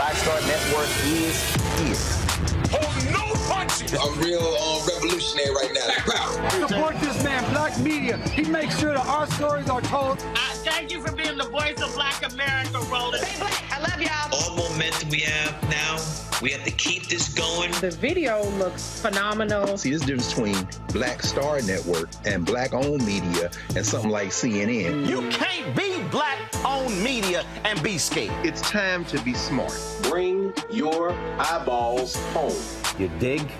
Black Star Network is here. Hold no punches! I'm real revolutionary right now. Support this man, Black Media. He makes sure that our stories are told. Thank you for being the voice of Black America, Roland. Stay black. I love y'all. All momentum we have now, we have to keep this going. The video looks phenomenal. See, this difference between Black Star Network and Black-owned media and something like CNN. You can't be Black-owned media and be scared. It's time to be smart. Bring your eyeballs home. You dig?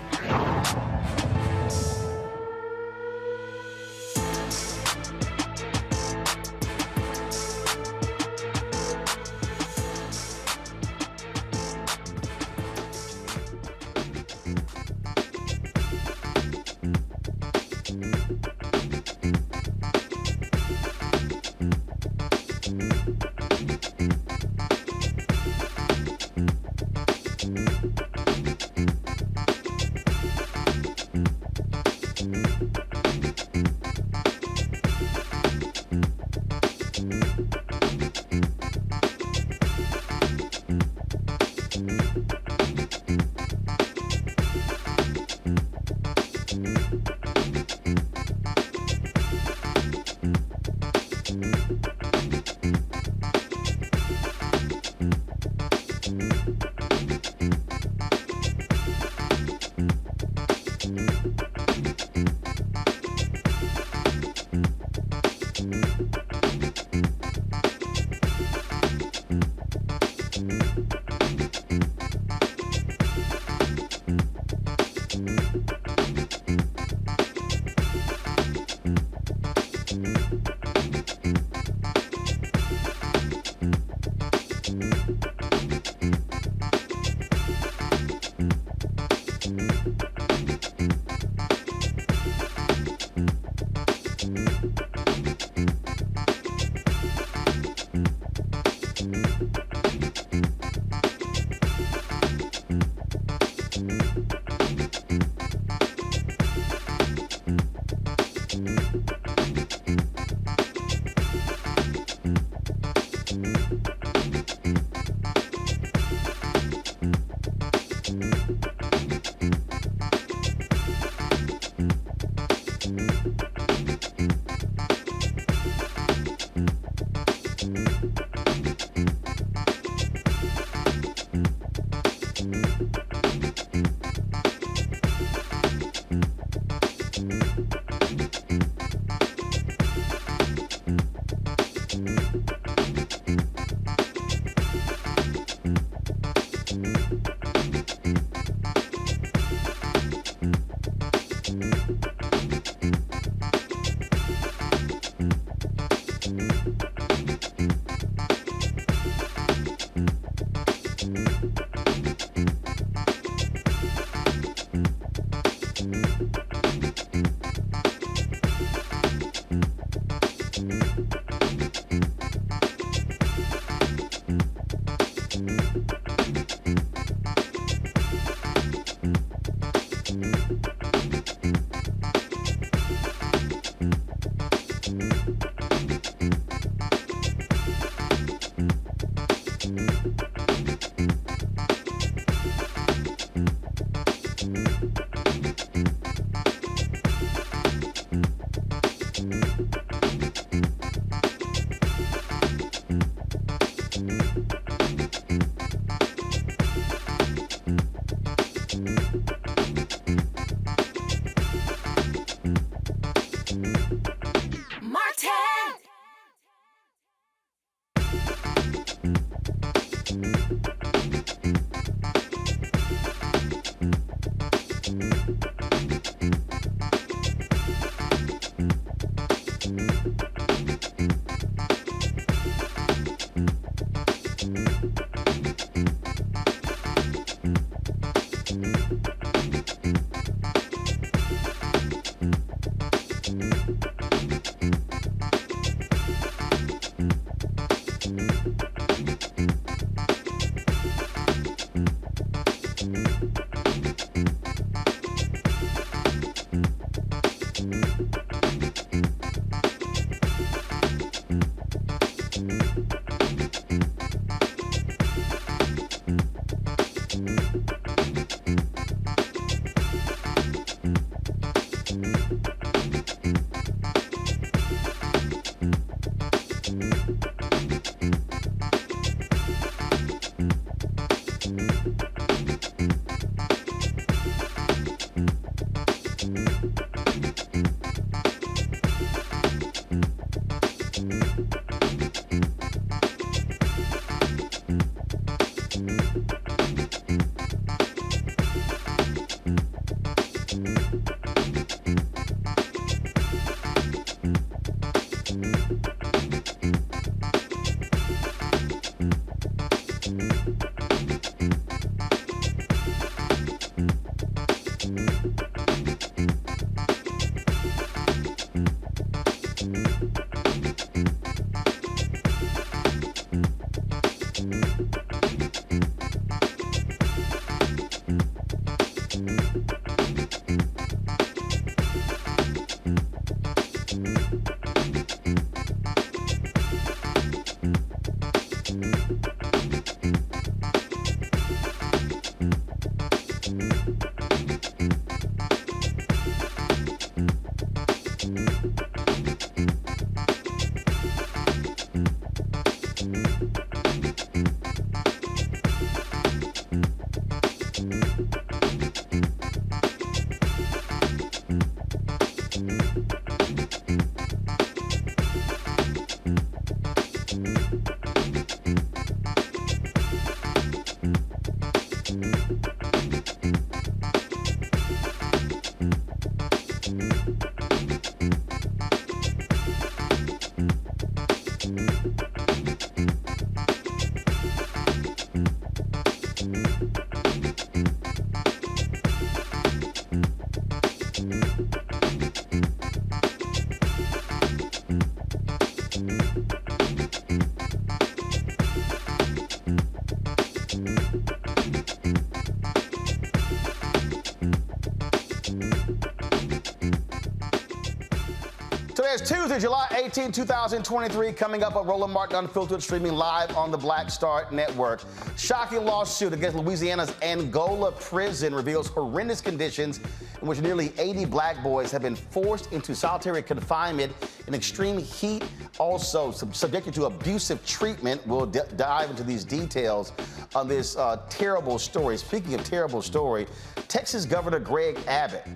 It is Tuesday, July 18, 2023, coming up on Roland Martin Unfiltered, streaming live on the Black Star Network. Shocking lawsuit against Louisiana's Angola prison reveals horrendous conditions in which nearly 80 black boys have been forced into solitary confinement in extreme heat, also subjected to abusive treatment. We'll dive into these details on this terrible story. Speaking of terrible story, Texas Governor Greg Abbott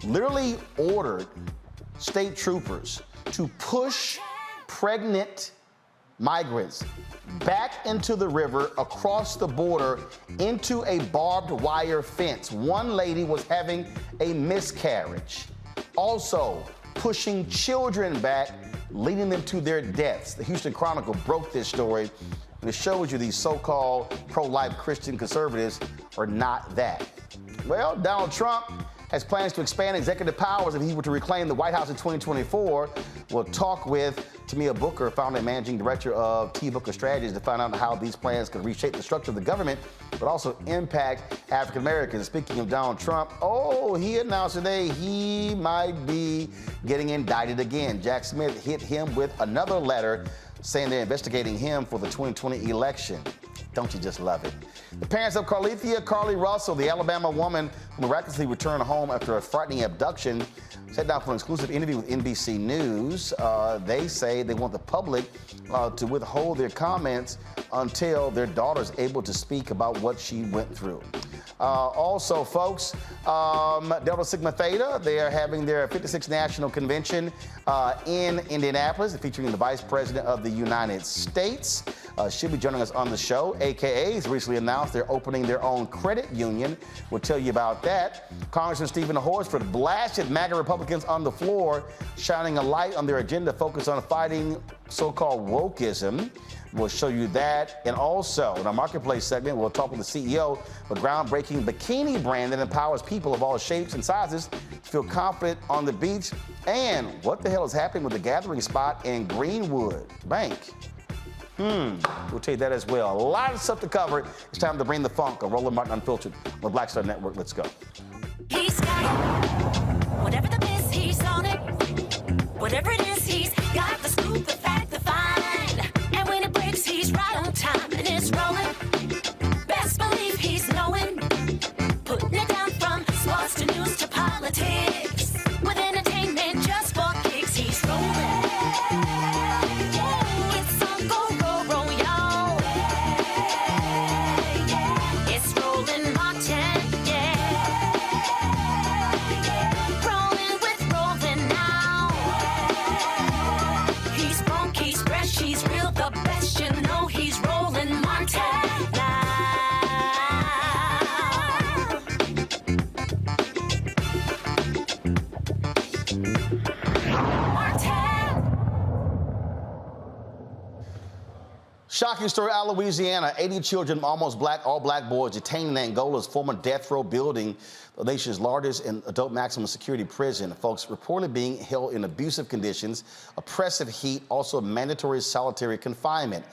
literally ordered state troopers to push pregnant migrants back into the river across the border into a barbed wire fence. One lady was having a miscarriage. Also, pushing children back, leading them to their deaths. The Houston Chronicle broke this story, and it shows you these so-called pro-life Christian conservatives are not that. Well, Donald Trump has plans to expand executive powers if he were to reclaim the White House in 2024. We'll talk with Tamia Booker, founder and managing director of T. Booker Strategies, to find out how these plans could reshape the structure of the government, but also impact African Americans. Speaking of Donald Trump, he announced today he might be getting indicted again. Jack Smith hit him with another letter saying they're investigating him for the 2020 election. Don't you just love it? The parents of Carly Russell, the Alabama woman who miraculously returned home after a frightening abduction, sat down for an exclusive interview with NBC News. They say they want the public to withhold their comments until their daughter's able to speak about what she went through. Also, folks, Delta Sigma Theta, they are having their 56th National Convention in Indianapolis, featuring the Vice President of the United States. She'll be joining us on the show. AKA's recently announced they're opening their own credit union. We'll tell you about that. Congressman Stephen Hosford blasted MAGA Republicans on the floor, shining a light on their agenda focused on fighting so-called wokeism. We'll show you that. And also, in our Marketplace segment, we'll talk with the CEO of a groundbreaking bikini brand that empowers people of all shapes and sizes to feel confident on the beach. And what the hell is happening with the gathering spot in Greenwood Bank? We'll tell you that as well. A lot of stuff to cover. It's time to bring the funk on Roland Martin Unfiltered on the Black Star Network. Let's go. He's got it. Whatever the miss, he's on it. Whatever it is, he's got the scoop, the fact, the find. And when it breaks, he's right on time. And it's rolling. Best believe he's knowing. Putting it down from sports to news to politics. With entertainment just for kicks, he's rolling. Shocking story out of Louisiana. 80 children, almost black, all black boys detained in Angola's former death row building, the nation's largest and adult maximum security prison. Folks reportedly being held in abusive conditions, oppressive heat, also mandatory solitary confinement.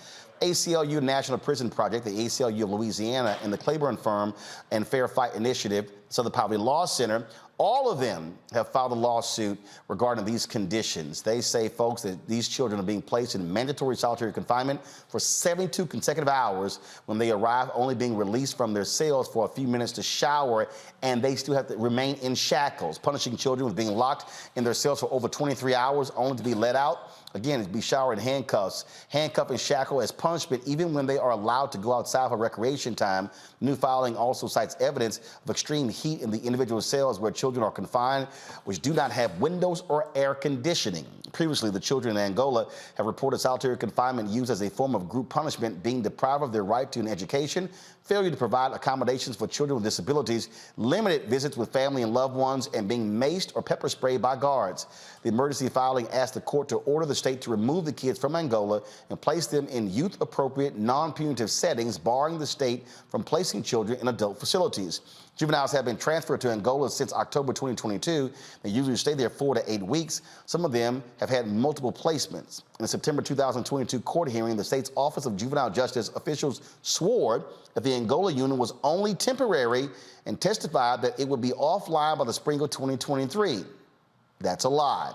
ACLU National Prison Project, the ACLU of Louisiana, and the Claiborne Firm and Fair Fight Initiative, Southern Poverty Law Center, all of them have filed a lawsuit regarding these conditions. They say, folks, that these children are being placed in mandatory solitary confinement for 72 consecutive hours when they arrive, only being released from their cells for a few minutes to shower, and they still have to remain in shackles, punishing children with being locked in their cells for over 23 hours, only to be let out. Again, it'd be showered in handcuffs, handcuff and shackle as punishment, even when they are allowed to go outside for recreation time. New filing also cites evidence of extreme heat in the individual cells where children are confined, which do not have windows or air conditioning. Previously, the children in Angola have reported solitary confinement used as a form of group punishment, being deprived of their right to an education, failure to provide accommodations for children with disabilities, limited visits with family and loved ones, and being maced or pepper sprayed by guards. The emergency filing asked the court to order the state to remove the kids from Angola and place them in youth-appropriate, non-punitive settings, barring the state from placing children in adult facilities. Juveniles have been transferred to Angola since October 2022. They usually stay there 4 to 8 weeks. Some of them have had multiple placements. In a September 2022 court hearing, the state's Office of Juvenile Justice officials swore that the Angola unit was only temporary and testified that it would be offline by the spring of 2023. That's a lie.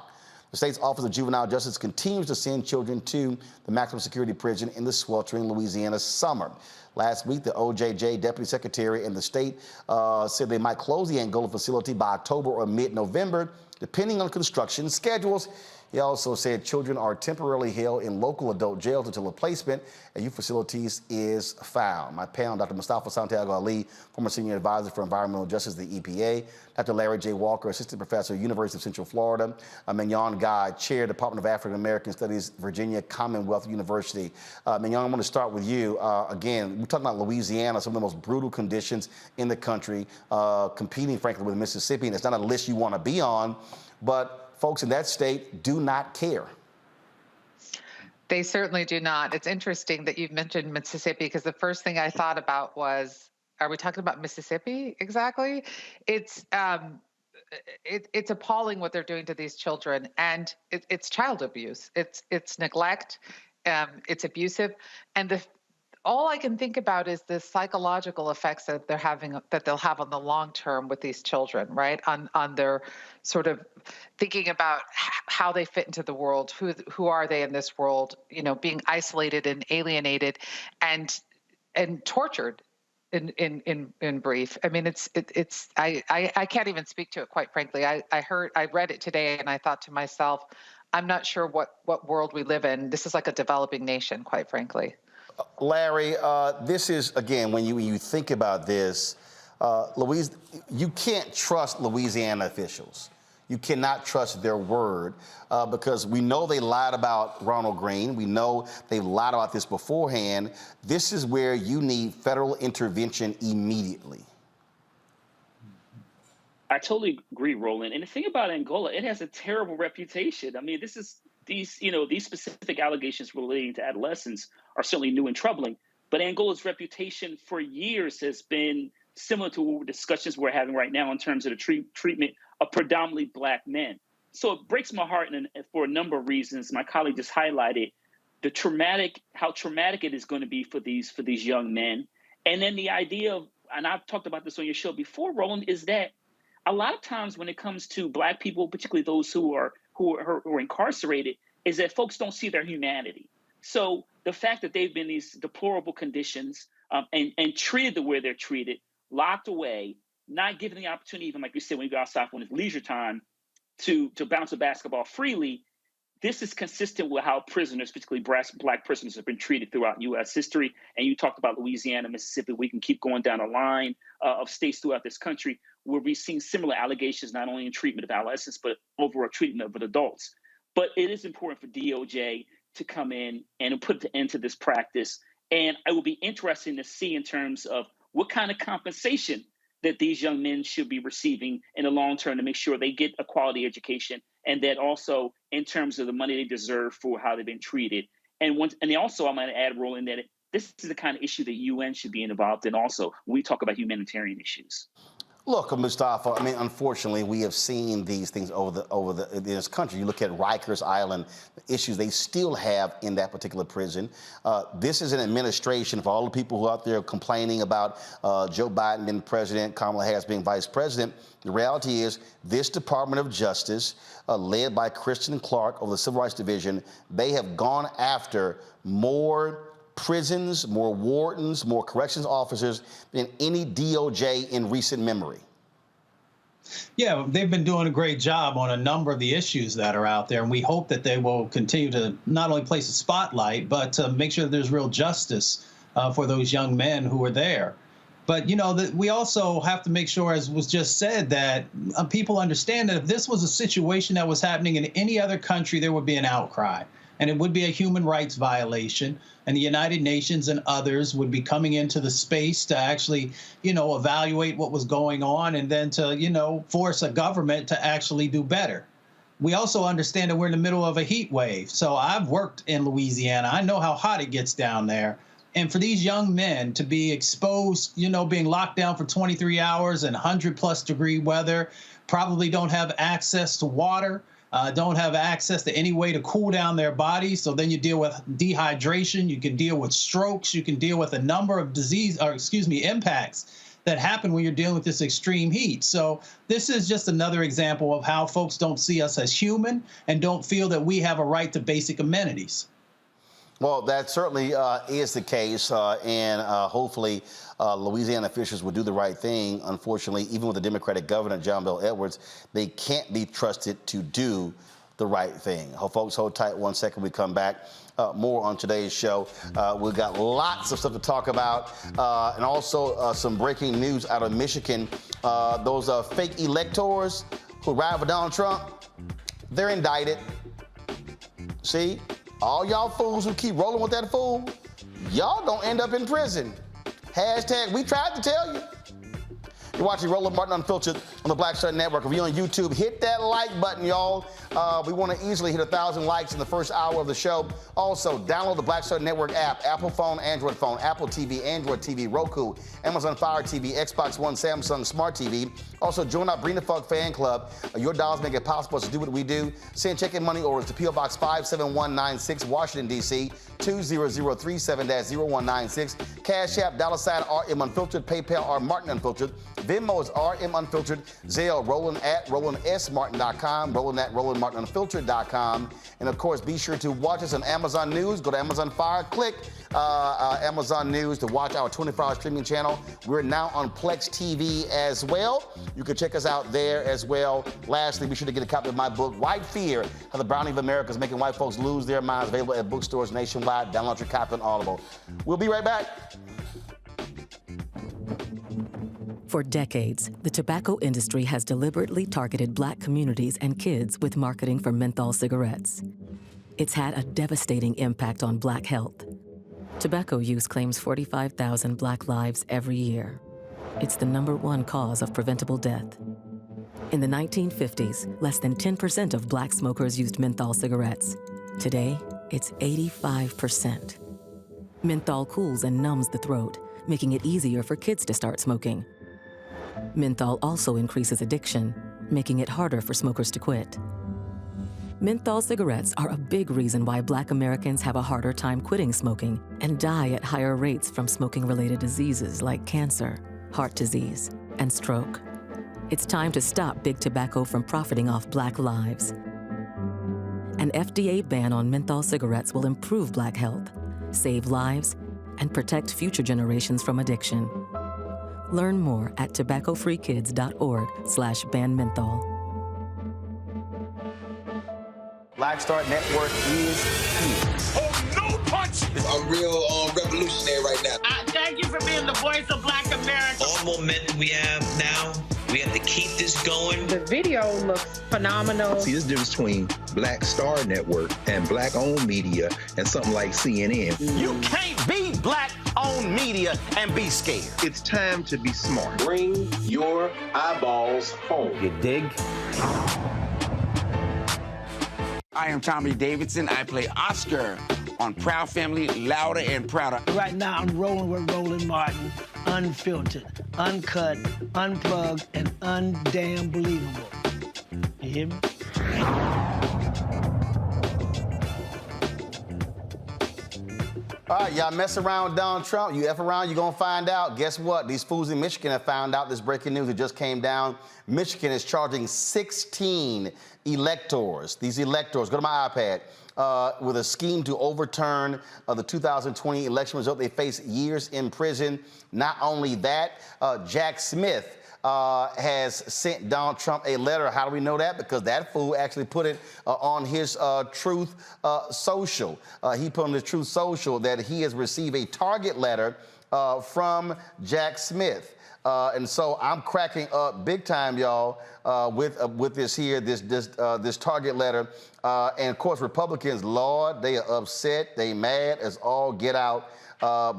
The state's Office of Juvenile Justice continues to send children to the maximum security prison in the sweltering Louisiana summer. Last week, the OJJ deputy secretary and the state said they might close the Angola facility by October or mid-November, depending on construction schedules. He also said children are temporarily held in local adult jails until a placement at youth facilities is found. My panel, Dr. Mustafa Santiago Ali, former senior advisor for environmental justice at the EPA, Dr. Larry J. Walker, assistant professor, University of Central Florida, Mignon Guy, chair, Department of African American Studies, Virginia Commonwealth University. Mignon, I'm going to start with you. Again, we're talking about Louisiana, some of the most brutal conditions in the country, competing, frankly, with Mississippi, and it's not a list you want to be on, but folks in that state do not care. They certainly do not. It's interesting that you've mentioned Mississippi, because the first thing I thought about was, are we talking about Mississippi exactly? It's appalling what they're doing to these children, and it's child abuse. It's neglect. It's abusive, and all I can think about is the psychological effects that they'll have on the long term with these children, right? On their sort of thinking about how they fit into the world, who are they in this world, being isolated and alienated and tortured in brief. I mean, I can't even speak to it, quite frankly. I read it today and I thought to myself, I'm not sure what world we live in. This is like a developing nation, quite frankly. Larry, this is, again, when you think about this, you can't trust Louisiana officials. You cannot trust their word because we know they lied about Ronald Greene. We know they've lied about this beforehand. This is where you need federal intervention immediately. I totally agree, Roland. And the thing about Angola, it has a terrible reputation. I mean, these specific allegations relating to adolescents are certainly new and troubling. But Angola's reputation for years has been similar to discussions we're having right now in terms of the treatment of predominantly Black men. So it breaks my heart for a number of reasons. My colleague just highlighted how traumatic it is going to be for these young men. And then the idea of, and I've talked about this on your show before, Roland, is that a lot of times when it comes to Black people, particularly those who are incarcerated, is that folks don't see their humanity. So the fact that they've been in these deplorable conditions and treated the way they're treated, locked away, not given the opportunity, even like you said, when you go outside when it's leisure time, to bounce a basketball freely, this is consistent with how prisoners, particularly Black prisoners, have been treated throughout U.S. history. And you talked about Louisiana, Mississippi. We can keep going down a line of states throughout this country where we've seen similar allegations, not only in treatment of adolescents, but overall treatment of adults. But it is important for DOJ to come in and put an end to this practice. And it will be interesting to see in terms of what kind of compensation that these young men should be receiving in the long term to make sure they get a quality education, and that also in terms of the money they deserve for how they've been treated. And also, I'm going to add, Roland, that this is the kind of issue that UN should be involved in also when we talk about humanitarian issues. Look, Mustafa, I mean, unfortunately, we have seen these things in this country. You look at Rikers Island, the issues they still have in that particular prison. This is an administration, for all the people who are out there complaining about Joe Biden being president, Kamala Harris being vice president. The reality is this Department of Justice, led by Kristen Clark of the Civil Rights Division, they have gone after more prisons, more wardens, more corrections officers than any DOJ in recent memory. Yeah, they've been doing a great job on a number of the issues that are out there, and we hope that they will continue to not only place a spotlight, but to make sure that there's real justice for those young men who are there. But, we also have to make sure, as was just said, that people understand that if this was a situation that was happening in any other country, there would be an outcry. And it would be a human rights violation. And the United Nations and others would be coming into the space to actually, evaluate what was going on and then to, force a government to actually do better. We also understand that we're in the middle of a heat wave. So I've worked in Louisiana. I know how hot it gets down there. And for these young men to be exposed, being locked down for 23 hours in 100+ weather, probably don't have access to water, don't have access to any way to cool down their bodies. So then you deal with dehydration, you can deal with strokes, you can deal with a number of impacts that happen when you're dealing with this extreme heat. So this is just another example of how folks don't see us as human and don't feel that we have a right to basic amenities. Well, that certainly is the case, and hopefully Louisiana officials will do the right thing. Unfortunately, even with the Democratic governor, John Bel Edwards, they can't be trusted to do the right thing. Folks, hold tight 1 second. We come back. More on today's show. We've got lots of stuff to talk about, and also some breaking news out of Michigan. Those fake electors who ride for Donald Trump, they're indicted. See? All y'all fools who keep rolling with that fool, y'all don't end up in prison. Hashtag, we tried to tell you. You're watching Roland Martin Unfiltered on the Black Star Network. If you're on YouTube, hit that like button, y'all. We want to easily hit 1,000 likes in the first hour of the show. Also, download the Black Star Network app, Apple phone, Android phone, Apple TV, Android TV, Roku, Amazon Fire TV, Xbox One, Samsung Smart TV. Also, join our Bring the Fuck fan club. Your dollars make it possible to do what we do. Send check and money orders to P.O. Box 57196, Washington, D.C., 20037-0196. Cash App, $RM Unfiltered, PayPal, R Martin Unfiltered. Venmo is RM Unfiltered. Zelle, Roland at RolandSMartin.com, Roland at RolandMartinUnfiltered.com. And of course, be sure to watch us on Amazon News. Go to Amazon Fire, click Amazon News to watch our 24-hour streaming channel. We're now on Plex TV as well. You can check us out there as well. Lastly, be sure to get a copy of my book, White Fear, How the Browning of America is Making White Folks Lose Their Minds, available at bookstores nationwide. Download your copy on Audible. We'll be right back. For decades, the tobacco industry has deliberately targeted Black communities and kids with marketing for menthol cigarettes. It's had a devastating impact on Black health. Tobacco use claims 45,000 Black lives every year. It's the #1 cause of preventable death. In the 1950s, less than 10% of Black smokers used menthol cigarettes. Today, it's 85%. Menthol cools and numbs the throat, making it easier for kids to start smoking. Menthol also increases addiction, making it harder for smokers to quit. Menthol cigarettes are a big reason why Black Americans have a harder time quitting smoking and die at higher rates from smoking-related diseases like cancer, heart disease, and stroke. It's time to stop Big Tobacco from profiting off Black lives. An FDA ban on menthol cigarettes will improve Black health, save lives, and protect future generations from addiction. Learn more at tobaccofreekids.org/ban menthol. Black Star Network is here. Oh, no punch! I'm real revolutionary right now. Thank you for being the voice of Black America. All momentum we have now, we have to keep this going. The video looks phenomenal. See, there's a difference between Black Star Network and Black-owned media and something like CNN. You can't be Black-owned media and be scared. It's time to be smart. Bring your eyeballs home. You dig? I am Tommy Davidson. I play Oscar on Proud Family, Louder and Prouder. Right now, I'm rolling with Roland Martin, unfiltered, uncut, unplugged, and undamn believable. You hear me? All right, y'all mess around with Donald Trump. You F around, you're going to find out. Guess what? These fools in Michigan have found out this breaking news. It just came down. Michigan is charging 16 electors. These electors, go to my iPad, with a scheme to overturn the 2020 election result. They face years in prison. Not only that, Jack Smith has sent Donald Trump a letter. How do we know that? Because that fool actually put it on his Truth Social. He put on his Truth Social that he has received a target letter from Jack Smith. And so I'm cracking up big time, y'all, with this here, this target letter. And of course, Republicans, Lord, they are upset, they mad as all get out.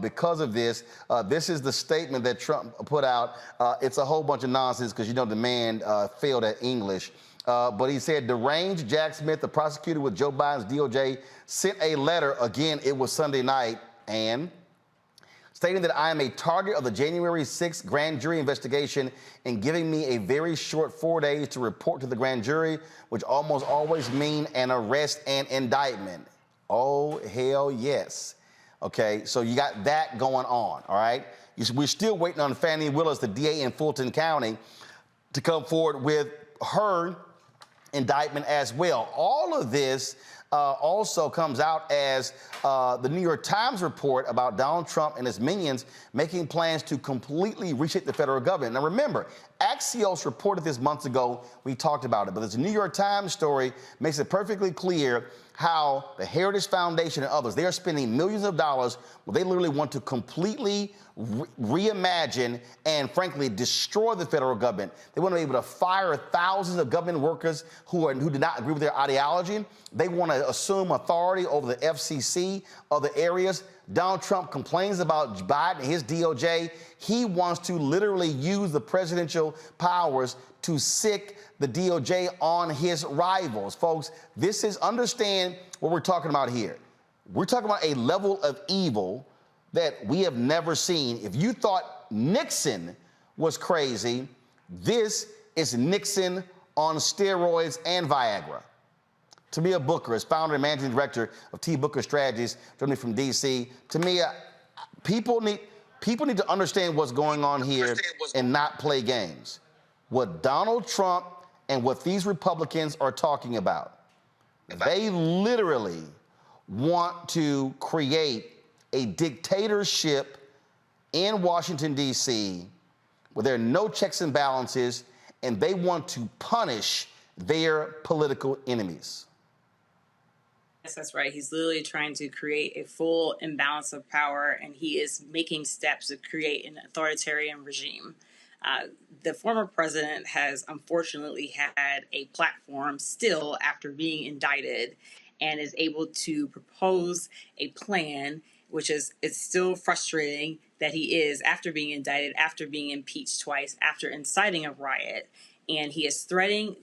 Because of this. This is the statement that Trump put out. It's a whole bunch of nonsense because, you know, the man failed at English. But he said, deranged Jack Smith, the prosecutor with Joe Biden's DOJ, sent a letter, again, it was Sunday night, and stating that I am a target of the January 6th grand jury investigation and giving me a very short 4 days to report to the grand jury, which almost always mean an arrest and indictment. Oh, hell yes. Okay, so you got that going on, all right? We're still waiting on Fannie Willis, the DA in Fulton County, to come forward with her indictment as well. All of this also comes out as the New York Times report about Donald Trump and his minions making plans to completely reshape the federal government. Now remember, Axios reported this months ago. We talked about it, but this New York Times story makes it perfectly clear how the Heritage Foundation and others, they are spending millions of dollars where they literally want to completely reimagine and, frankly, destroy the federal government. They want to be able to fire thousands of government workers who do not agree with their ideology. They want to assume authority over the FCC, other areas. Donald Trump complains about Biden and his DOJ. He wants to literally use the presidential powers to sick the DOJ on his rivals. Folks, understand what we're talking about here. We're talking about a level of evil that we have never seen. If you thought Nixon was crazy, this is Nixon on steroids and Viagra. Tamia Booker is founder and managing director of T. Booker Strategies, joining me from D.C. Tamia, people need to understand what's going on here and not play games. What Donald Trump and what these Republicans are talking about, they literally want to create a dictatorship in Washington, D.C., where there are no checks and balances, and they want to punish their political enemies. Yes, that's right. He's literally trying to create a full imbalance of power, and he is making steps to create an authoritarian regime. The former president has unfortunately had a platform still after being indicted and is able to propose a plan, which is, it's still frustrating that he is, after being indicted, after being impeached twice, after inciting a riot, and he is threatening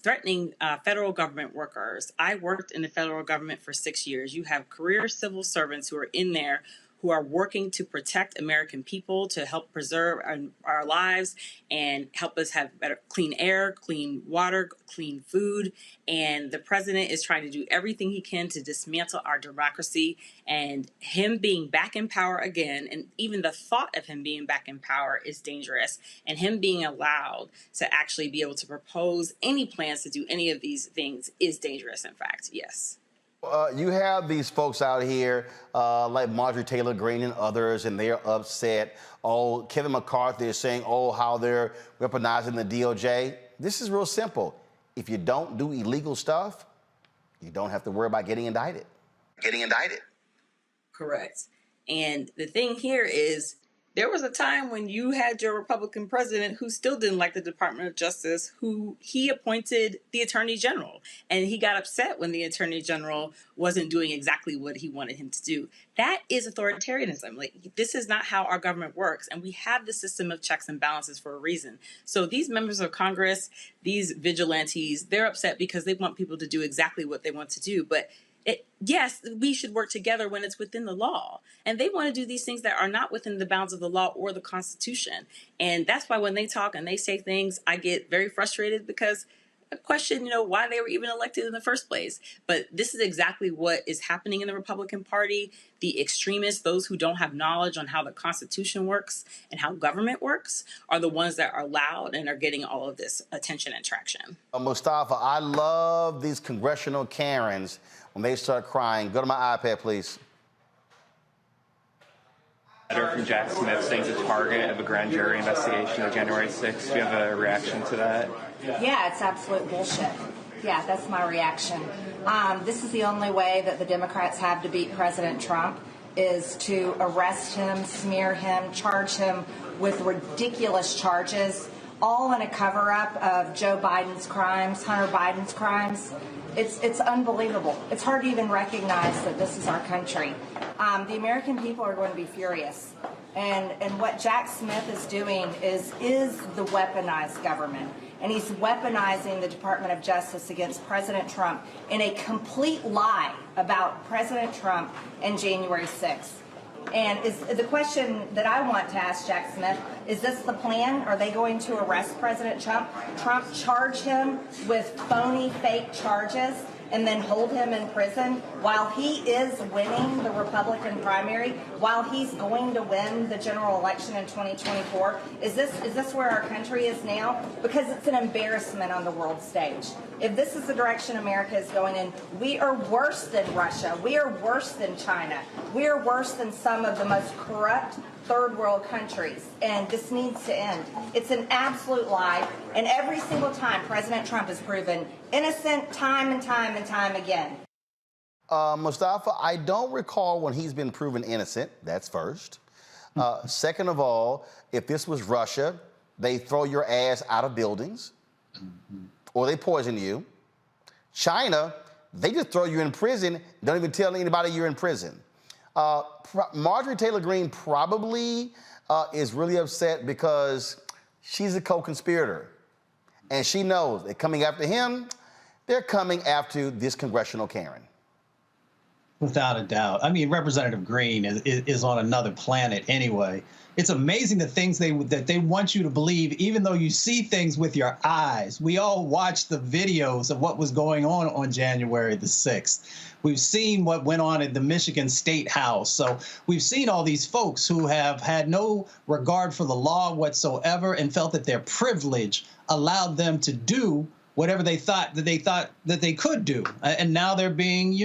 federal government workers. I worked in the federal government for 6 years. You have career civil servants who are in there who are working to protect American people, to help preserve our lives and help us have better clean air, clean water, clean food. And the president is trying to do everything he can to dismantle our democracy. And him being back in power again, and even the thought of him being back in power is dangerous. And him being allowed to actually be able to propose any plans to do any of these things is dangerous, in fact, yes. You have these folks out here like Marjorie Taylor Greene and others, and they're upset. Oh, Kevin McCarthy is saying, oh, how they're weaponizing the DOJ. This is real simple. If you don't do illegal stuff, you don't have to worry about getting indicted. Correct. And the thing here is, there was a time when you had your Republican president who still didn't like the Department of Justice, who he appointed the Attorney General. And he got upset when the Attorney General wasn't doing exactly what he wanted him to do. That is authoritarianism. Like, this is not how our government works. And we have the system of checks and balances for a reason. So these members of Congress, these vigilantes, they're upset because they want people to do exactly what they want to do. But yes, we should work together when it's within the law. And they want to do these things that are not within the bounds of the law or the Constitution. And that's why when they talk and they say things, I get very frustrated, because I question, why they were even elected in the first place. But this is exactly what is happening in the Republican Party. The extremists, those who don't have knowledge on how the Constitution works and how government works, are the ones that are loud and are getting all of this attention and traction. Mustafa, I love these congressional Karens when they start crying. Go to my iPad, please. Letter from Jack Smith saying it's a target of a grand jury investigation of January 6th. Do you have a reaction to that? Yeah, it's absolute bullshit. Yeah, that's my reaction. This is the only way that the Democrats have to beat President Trump, is to arrest him, smear him, charge him with ridiculous charges, all in a cover-up of Joe Biden's crimes, Hunter Biden's crimes. It's unbelievable. It's hard to even recognize that this is our country. The American people are going to be furious. And what Jack Smith is doing is the weaponized government. And he's weaponizing the Department of Justice against President Trump in a complete lie about President Trump and January 6th. And is the question that I want to ask Jack Smith, is this the plan? Are they going to arrest President Trump, charge him with phony, fake charges, and then hold him in prison while he is winning the Republican primary, while he's going to win the general election in 2024? Is this where our country is now? Because it's an embarrassment on the world stage. If this is the direction America is going in, we are worse than Russia. We are worse than China. We are worse than some of the most corrupt third world countries, and this needs to end. It's an absolute lie, and every single time President Trump has proven innocent time and time and time again. Mustafa, I don't recall when he's been proven innocent. That's first. Second of all, if this was Russia, they throw your ass out of buildings, or they poison you. China, they just throw you in prison, don't even tell anybody you're in prison. Marjorie Taylor Greene probably is really upset because she's a co-conspirator. And she knows they're coming after him, they're coming after this congressional Karen. Without a doubt. I mean, Representative Greene is on another planet anyway. It's amazing the things that they want you to believe, even though you see things with your eyes. We all watched the videos of what was going on January the 6th. We've seen what went on at the Michigan State House. So we've seen all these folks who have had no regard for the law whatsoever and felt that their privilege allowed them to do whatever they thought that they could do. And now they're being,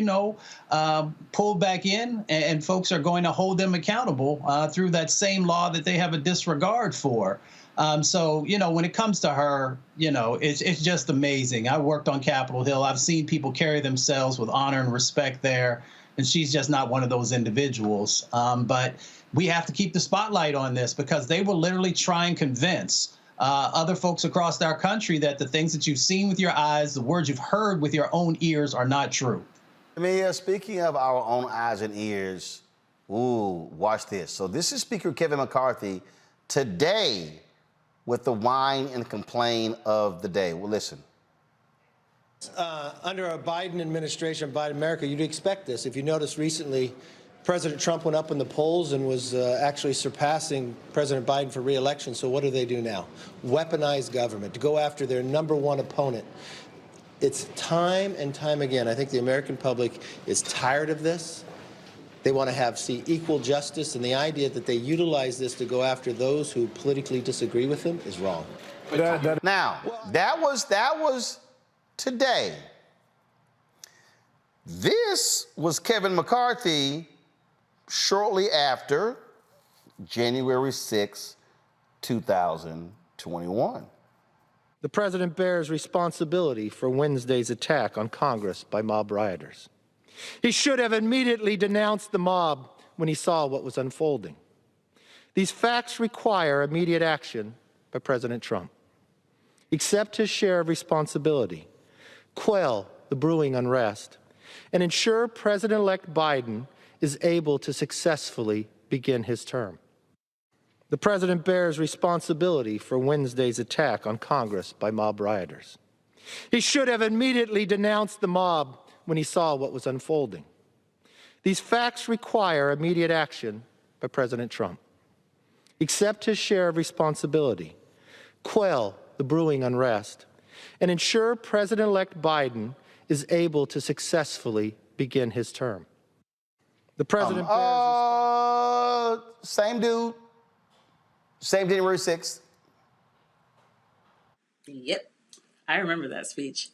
pulled back in, and folks are going to hold them accountable through that same law that they have a disregard for. So, when it comes to her, it's just amazing. I worked on Capitol Hill. I've seen people carry themselves with honor and respect there, and she's just not one of those individuals. But we have to keep the spotlight on this because they will literally try and convince other folks across our country that the things that you've seen with your eyes, the words you've heard with your own ears are not true. Tamia, speaking of our own eyes and ears, watch this. So this is Speaker Kevin McCarthy today with the whine and complain of the day. Well, listen. Under a Biden administration, Biden America, you'd expect this. If you notice recently, President Trump went up in the polls and was actually surpassing President Biden for re-election. So what do they do now? Weaponize government to go after their number one opponent. It's time and time again. I think the American public is tired of this. They want to see equal justice, and the idea that they utilize this to go after those who politically disagree with them is wrong. Now, that was today. This was Kevin McCarthy shortly after January 6, 2021. The president bears responsibility for Wednesday's attack on Congress by mob rioters. He should have immediately denounced the mob when he saw what was unfolding. These facts require immediate action by President Trump. Accept his share of responsibility, quell the brewing unrest, and ensure President-elect Biden is able to successfully begin his term. The president bears responsibility for Wednesday's attack on Congress by mob rioters. He should have immediately denounced the mob when he saw what was unfolding. These facts require immediate action by President Trump. Accept his share of responsibility, quell the brewing unrest, and ensure President-elect Biden is able to successfully begin his term. The president same dude, same January 6th. Yep, I remember that speech.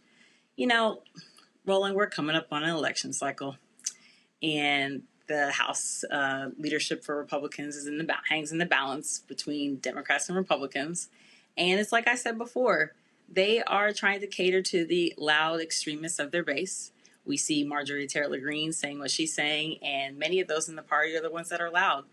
Roland, we're coming up on an election cycle, and the House leadership for Republicans is hangs in the balance between Democrats and Republicans. And it's like I said before, they are trying to cater to the loud extremists of their base. We see Marjorie Taylor Greene saying what she's saying, and many of those in the party are the ones that are loud.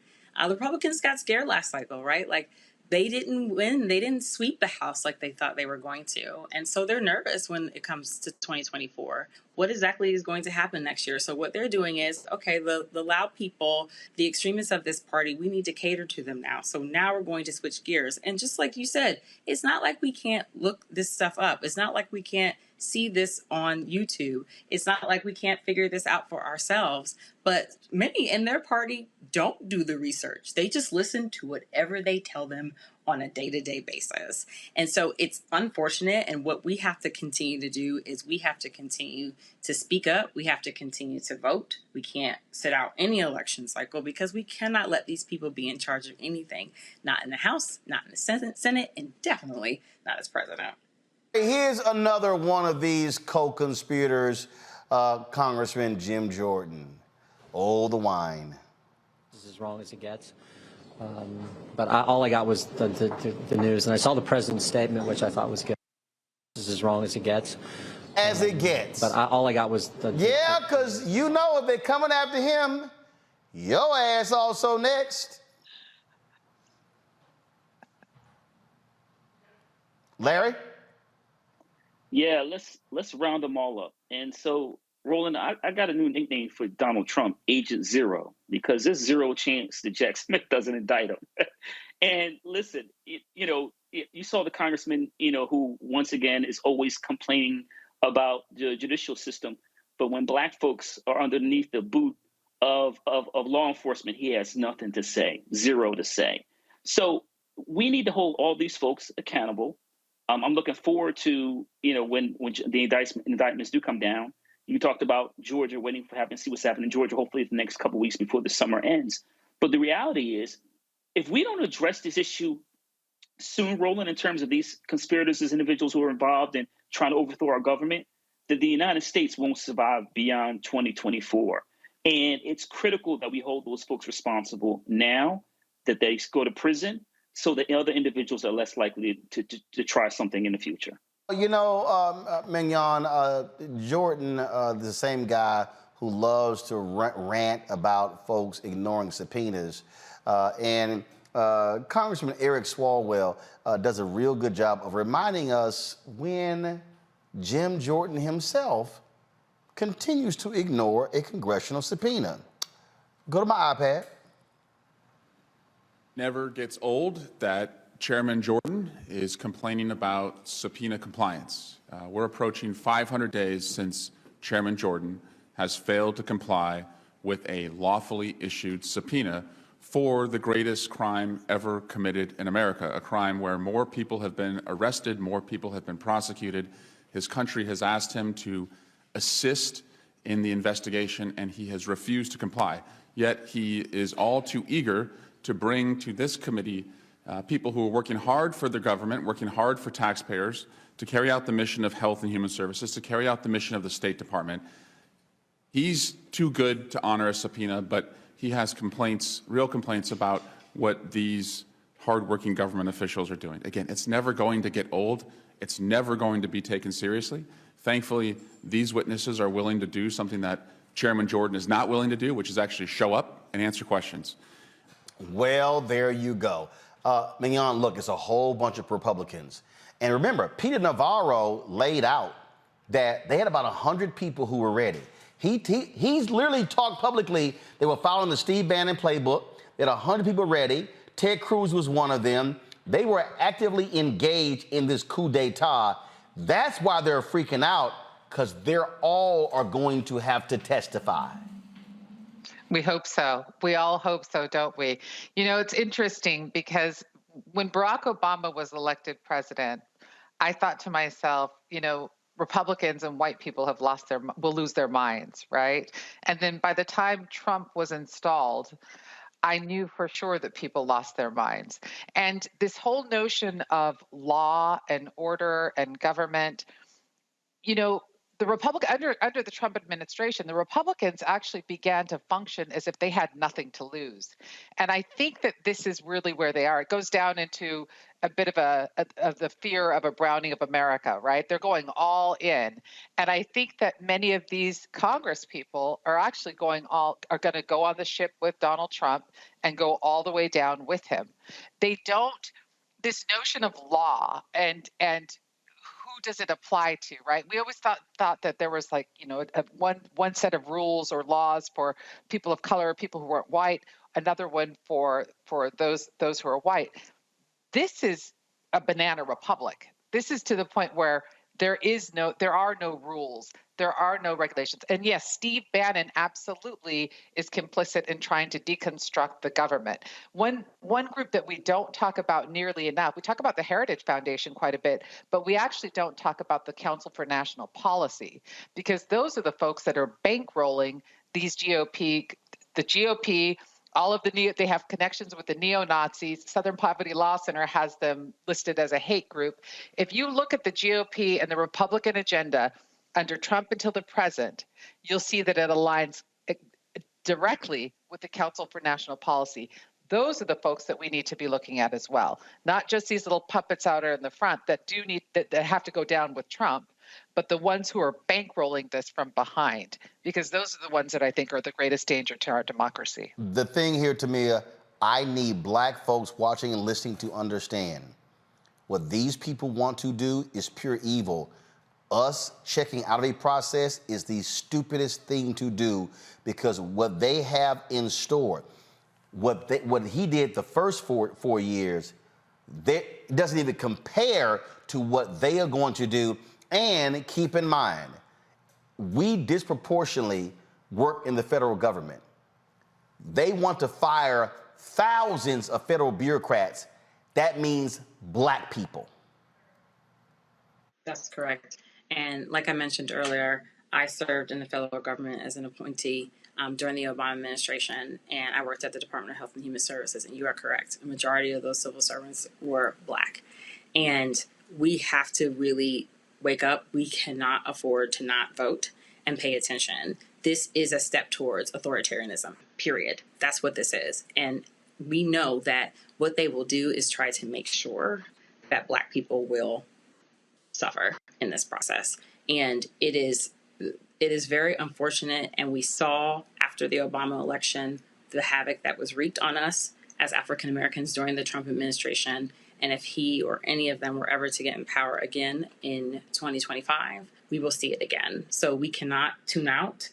The Republicans got scared last cycle, right? Like, they didn't win. They didn't sweep the House like they thought they were going to. And so they're nervous when it comes to 2024. What exactly is going to happen next year? So what they're doing is, okay, the loud people, the extremists of this party, we need to cater to them now. So now we're going to switch gears. And just like you said, it's not like we can't look this stuff up. It's not like we can't see this on YouTube. It's not like we can't figure this out for ourselves. But many in their party don't do the research. They just listen to whatever they tell them on a day-to-day basis. And so it's unfortunate. And what we have to continue to do is we have to continue to speak up. We have to continue to vote. We can't sit out any election cycle because we cannot let these people be in charge of anything, not in the House, not in the Senate, and definitely not as president. Here's another one of these co-conspirators, Congressman Jim Jordan. Oh, the wine. This is as wrong as it gets. But all I got was the news, and I saw the president's statement, which I thought was good. This is as wrong as it gets. As it gets. But all I got was Yeah, because you know if they're coming after him, your ass also next. Larry? Yeah, let's round them all up. And so, Roland, I got a new nickname for Donald Trump, Agent Zero, because there's zero chance that Jack Smith doesn't indict him. And listen, you saw the congressman, who once again is always complaining about the judicial system. But when black folks are underneath the boot of law enforcement, he has nothing to say, zero to say. So we need to hold all these folks accountable. I'm looking forward to, when the indictments do come down. You talked about Georgia, waiting for to see what's happening in Georgia, hopefully the next couple of weeks before the summer ends. But the reality is, if we don't address this issue soon, Roland, in terms of these conspirators as individuals who are involved in trying to overthrow our government, that the United States won't survive beyond 2024. And it's critical that we hold those folks responsible now, that they go to prison, so that other individuals are less likely to try something in the future. Mignon, Jordan, the same guy who loves to rant about folks ignoring subpoenas. And Congressman Eric Swalwell does a real good job of reminding us when Jim Jordan himself continues to ignore a congressional subpoena. Go to my iPad. Never gets old that Chairman Jordan is complaining about subpoena compliance. We're approaching 500 days since Chairman Jordan has failed to comply with a lawfully issued subpoena for the greatest crime ever committed in America, a crime where more people have been arrested, more people have been prosecuted. His country has asked him to assist in the investigation, and he has refused to comply. Yet he is all too eager to bring to this committee people who are working hard for their government, working hard for taxpayers, to carry out the mission of Health and Human Services, to carry out the mission of the State Department. He's too good to honor a subpoena, but he has complaints, real complaints about what these hardworking government officials are doing. Again, it's never going to get old. It's never going to be taken seriously. Thankfully, these witnesses are willing to do something that Chairman Jordan is not willing to do, which is actually show up and answer questions. Well, there you go. Mignon, look, it's a whole bunch of Republicans. And remember, Peter Navarro laid out that they had about 100 people who were ready. He's literally talked publicly. They were following the Steve Bannon playbook. They had 100 people ready. Ted Cruz was one of them. They were actively engaged in this coup d'etat. That's why they're freaking out, because they're all are going to have to testify. We hope so. We all hope so, don't we? It's interesting because when Barack Obama was elected president, I thought to myself, Republicans and white people will lose their minds, right? And then by the time Trump was installed, I knew for sure that people lost their minds. And this whole notion of law and order and government, the under the Trump administration, the Republicans actually began to function as if they had nothing to lose. And I think that this is really where they are. It goes down into a bit of the fear of a browning of America, right? They're going all in. And I think that many of these Congress people are actually going to go on the ship with Donald Trump and go all the way down with him. This notion of law and who does it apply to, right? We always thought that there was one set of rules or laws for people of color, people who weren't white, another one for those who are white. This is a banana republic. This is to the point where there are no rules. There are no regulations. And yes, Steve Bannon absolutely is complicit in trying to deconstruct the government. One group that we don't talk about nearly enough, we talk about the Heritage Foundation quite a bit, but we actually don't talk about the Council for National Policy, because those are the folks that are bankrolling these the GOP, all of they have connections with the neo-Nazis. Southern Poverty Law Center has them listed as a hate group. If you look at the GOP and the Republican agenda under Trump until the present, you'll see that it aligns directly with the Council for National Policy. Those are the folks that we need to be looking at as well, not just these little puppets out there in the front that have to go down with Trump, but the ones who are bankrolling this from behind, because those are the ones that I think are the greatest danger to our democracy. The thing here, Tamia, I need black folks watching and listening to understand what these people want to do is pure evil. Us checking out of a process is the stupidest thing to do, because what they have in store, what he did the first four years, it doesn't even compare to what they are going to do. And keep in mind, we disproportionately work in the federal government. They want to fire thousands of federal bureaucrats. That means black people. That's correct. And like I mentioned earlier, I served in the federal government as an appointee during the Obama administration, and I worked at the Department of Health and Human Services, and you are correct. A majority of those civil servants were black. And we have to really wake up. We cannot afford to not vote and pay attention. This is a step towards authoritarianism, period. That's what this is. And we know that what they will do is try to make sure that black people will suffer in this process. And it is very unfortunate. And we saw after the Obama election the havoc that was wreaked on us as African Americans during the Trump administration. And if he or any of them were ever to get in power again in 2025, we will see it again. So we cannot tune out.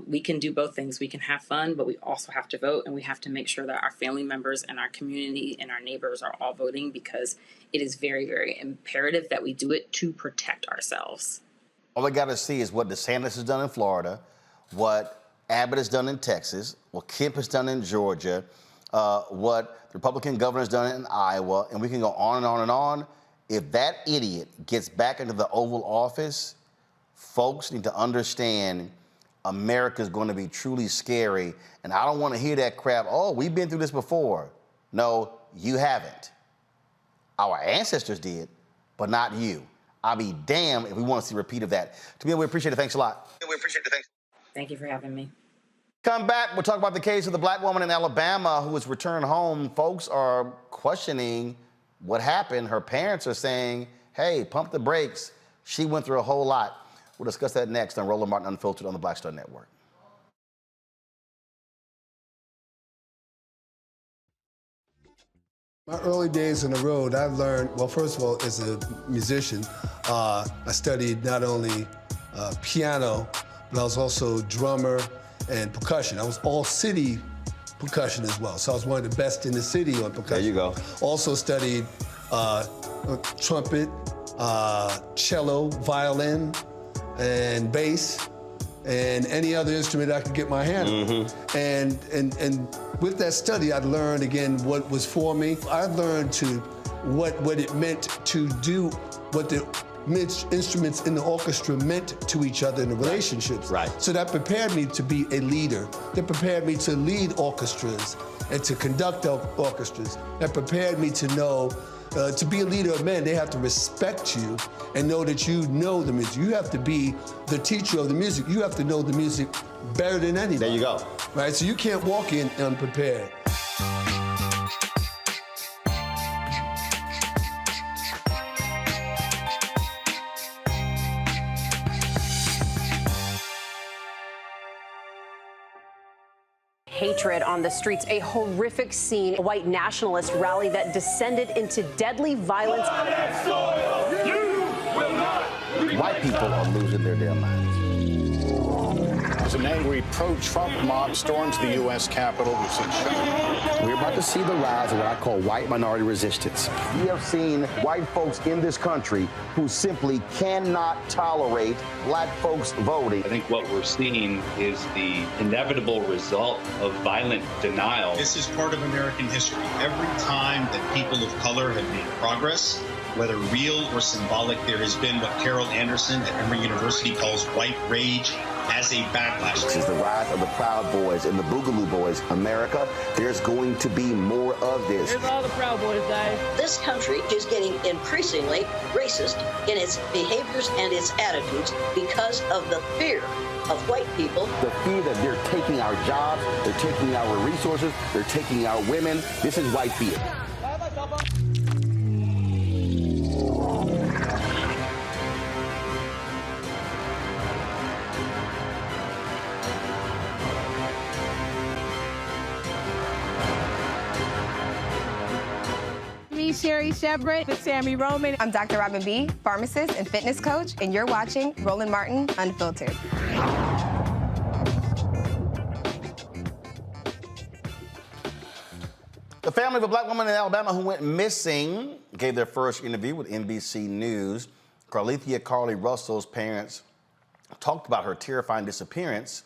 We can do both things. We can have fun, but we also have to vote, and we have to make sure that our family members and our community and our neighbors are all voting, because it is very, very imperative that we do it to protect ourselves. All I got to see is what DeSantis has done in Florida, what Abbott has done in Texas, what Kemp has done in Georgia, what the Republican governor has done in Iowa, and we can go on and on and on. If that idiot gets back into the Oval Office, folks need to understand America is going to be truly scary. And I don't want to hear that crap, oh, we've been through this before. No, you haven't. Our ancestors did, but not you. I'll be damned if we want to see a repeat of that. Tamia, we appreciate it. Thanks a lot. We appreciate it. Thanks. Thank you for having me. Come back. We'll talk about the case of the black woman in Alabama who was returned home. Folks are questioning what happened. Her parents are saying, hey, pump the brakes. She went through a whole lot. We'll discuss that next on Roland Martin Unfiltered on the Black Star Network. My early days on the road, I learned, well, first of all, as a musician, I studied not only piano, but I was also drummer and percussion. I was all city percussion as well. So I was one of the best in the city on percussion. There you go. Also studied trumpet, cello, violin, and bass, and any other instrument I could get my hand on. And with that study, I learned again what was for me. I learned what it meant to do what the instruments in the orchestra meant to each other in the relationships. Right. So that prepared me to be a leader. That prepared me to lead orchestras and to conduct orchestras. That prepared me to know to be a leader of men, they have to respect you and know that you know the music. You have to be the teacher of the music. You have to know the music better than anybody. There you go. Right, so you can't walk in unprepared. Hatred on the streets, a horrific scene, a white nationalist rally that descended into deadly violence. White people are losing their damn minds. As an angry pro-Trump mob storms the U.S. Capitol, we've seen shooting. We're about to see the rise of what I call white minority resistance. We have seen white folks in this country who simply cannot tolerate black folks voting. I think what we're seeing is the inevitable result of violent denial. This is part of American history. Every time that people of color have made progress, whether real or symbolic, there has been what Carol Anderson at Emory University calls white rage as a backlash. This is the rise of the Proud Boys and the Boogaloo Boys. America, there's going to be more of this. Here's all the Proud Boys, guys. This country is getting increasingly racist in its behaviors and its attitudes because of the fear of white people. The fear that they're taking our jobs, they're taking our resources, they're taking our women. This is white fear. Sherry Shepard with Sammy Roman. I'm Dr. Robin B., pharmacist and fitness coach, and you're watching Roland Martin Unfiltered. The family of a black woman in Alabama who went missing gave their first interview with NBC News. Carlethia Carly Russell's parents talked about her terrifying disappearance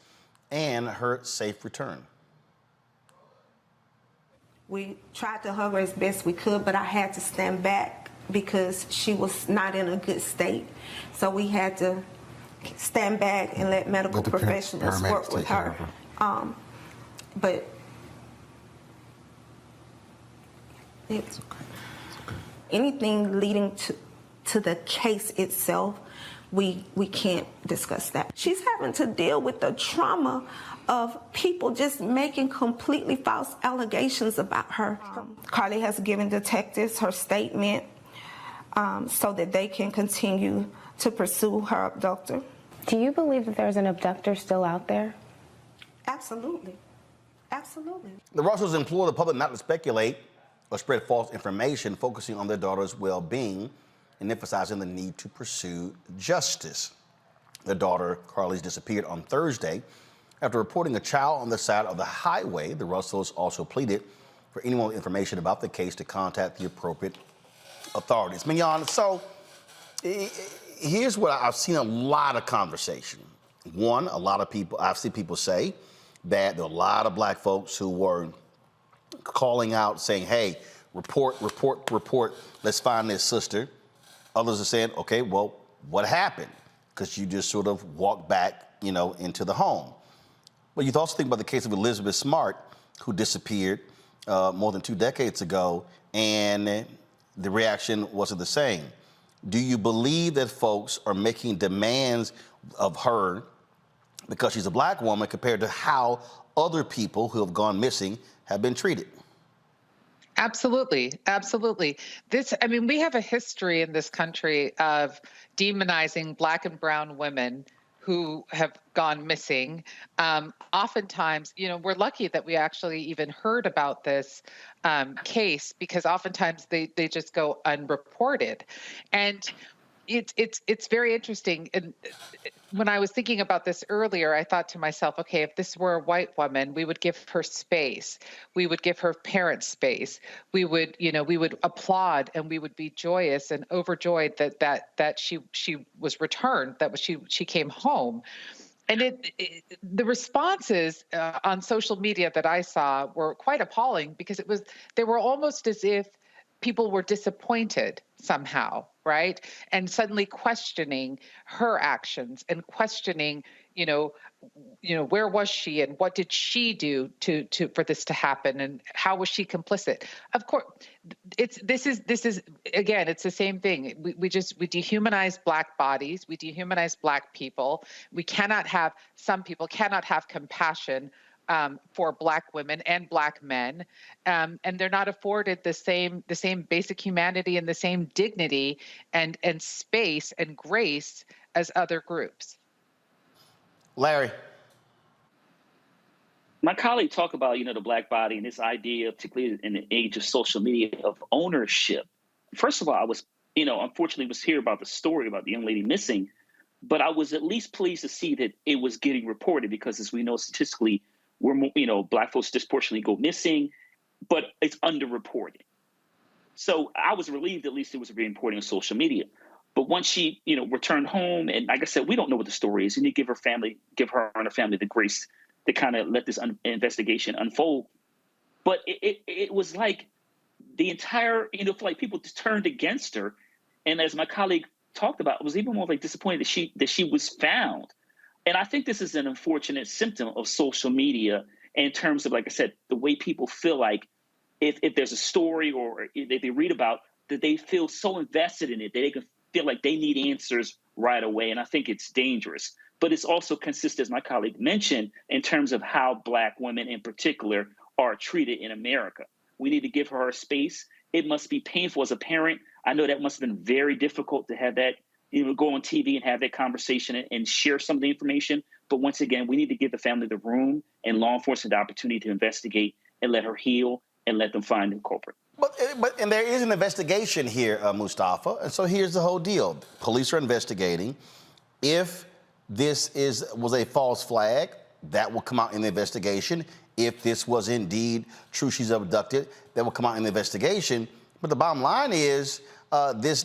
and her safe return. We tried to hug her as best we could, but I had to stand back because she was not in a good state. So we had to stand back and let medical professionals work with her. But it's anything leading to the case itself, we can't discuss that. She's having to deal with the trauma of people just making completely false allegations about her. Carly has given detectives her statement so that they can continue to pursue her abductor. Do you believe that there's an abductor still out there? Absolutely. Absolutely. The Russells implore the public not to speculate or spread false information, focusing on their daughter's well-being and emphasizing the need to pursue justice. Their daughter, Carly's, disappeared on Thursday. After reporting a child on the side of the highway, the Russells also pleaded for anyone with information about the case to contact the appropriate authorities. Mignon, so here's what I've seen a lot of conversation. One, I've seen people say that there are a lot of black folks who were calling out saying, hey, report, let's find this sister. Others are saying, okay, well, what happened? Because you just sort of walked back, into the home. But you also think about the case of Elizabeth Smart, who disappeared more than 2 decades ago, and the reaction wasn't the same. Do you believe that folks are making demands of her because she's a black woman compared to how other people who have gone missing have been treated? Absolutely. Absolutely. We have a history in this country of demonizing black and brown women who have gone missing. Oftentimes, we're lucky that we actually even heard about this case because oftentimes they just go unreported. And it's very interesting. And when I was thinking about this earlier, I thought to myself, okay, if this were a white woman, we would give her space. We would give her parents space. We would applaud and we would be joyous and overjoyed that she was returned, that she came home. And the responses on social media that I saw were quite appalling because they were almost as if people were disappointed somehow, right? And suddenly questioning her actions and questioning, where was she and what did she do for this to happen and how was she complicit? Of course, this is again, it's the same thing. We dehumanize black bodies, we dehumanize black people. Some people cannot have compassion for black women and black men, and they're not afforded the same basic humanity and the same dignity and space and grace as other groups. Larry. My colleague talked about, the black body and this idea, particularly in the age of social media, of ownership. First of all, I was, unfortunately was here about the story about the young lady missing, But I was at least pleased to see that it was getting reported because, as we know, statistically, Black folks disproportionately go missing, but it's underreported. So I was relieved at least it was reporting on social media. But once she, returned home, and like I said, we don't know what the story is. You need to give her and her family the grace to kind of let this investigation unfold. But it was like the entire, like people just turned against her. And as my colleague talked about, it was even more like disappointed that she was found. And I think this is an unfortunate symptom of social media in terms of, like I said, the way people feel like if there's a story or if they read about that, they feel so invested in it that they can feel like they need answers right away. And I think it's dangerous. But it's also consistent, as my colleague mentioned, in terms of how Black women in particular are treated in America. We need to give her space. It must be painful as a parent. I know that must have been very difficult to have that, go on TV and have that conversation and share some of the information. But once again, we need to give the family the room and law enforcement the opportunity to investigate and let her heal and let them find the culprit. But there is an investigation here, Mustafa. And so here's the whole deal. Police are investigating. If this was a false flag, that will come out in the investigation. If this was indeed true, she's abducted, that will come out in the investigation. But the bottom line is this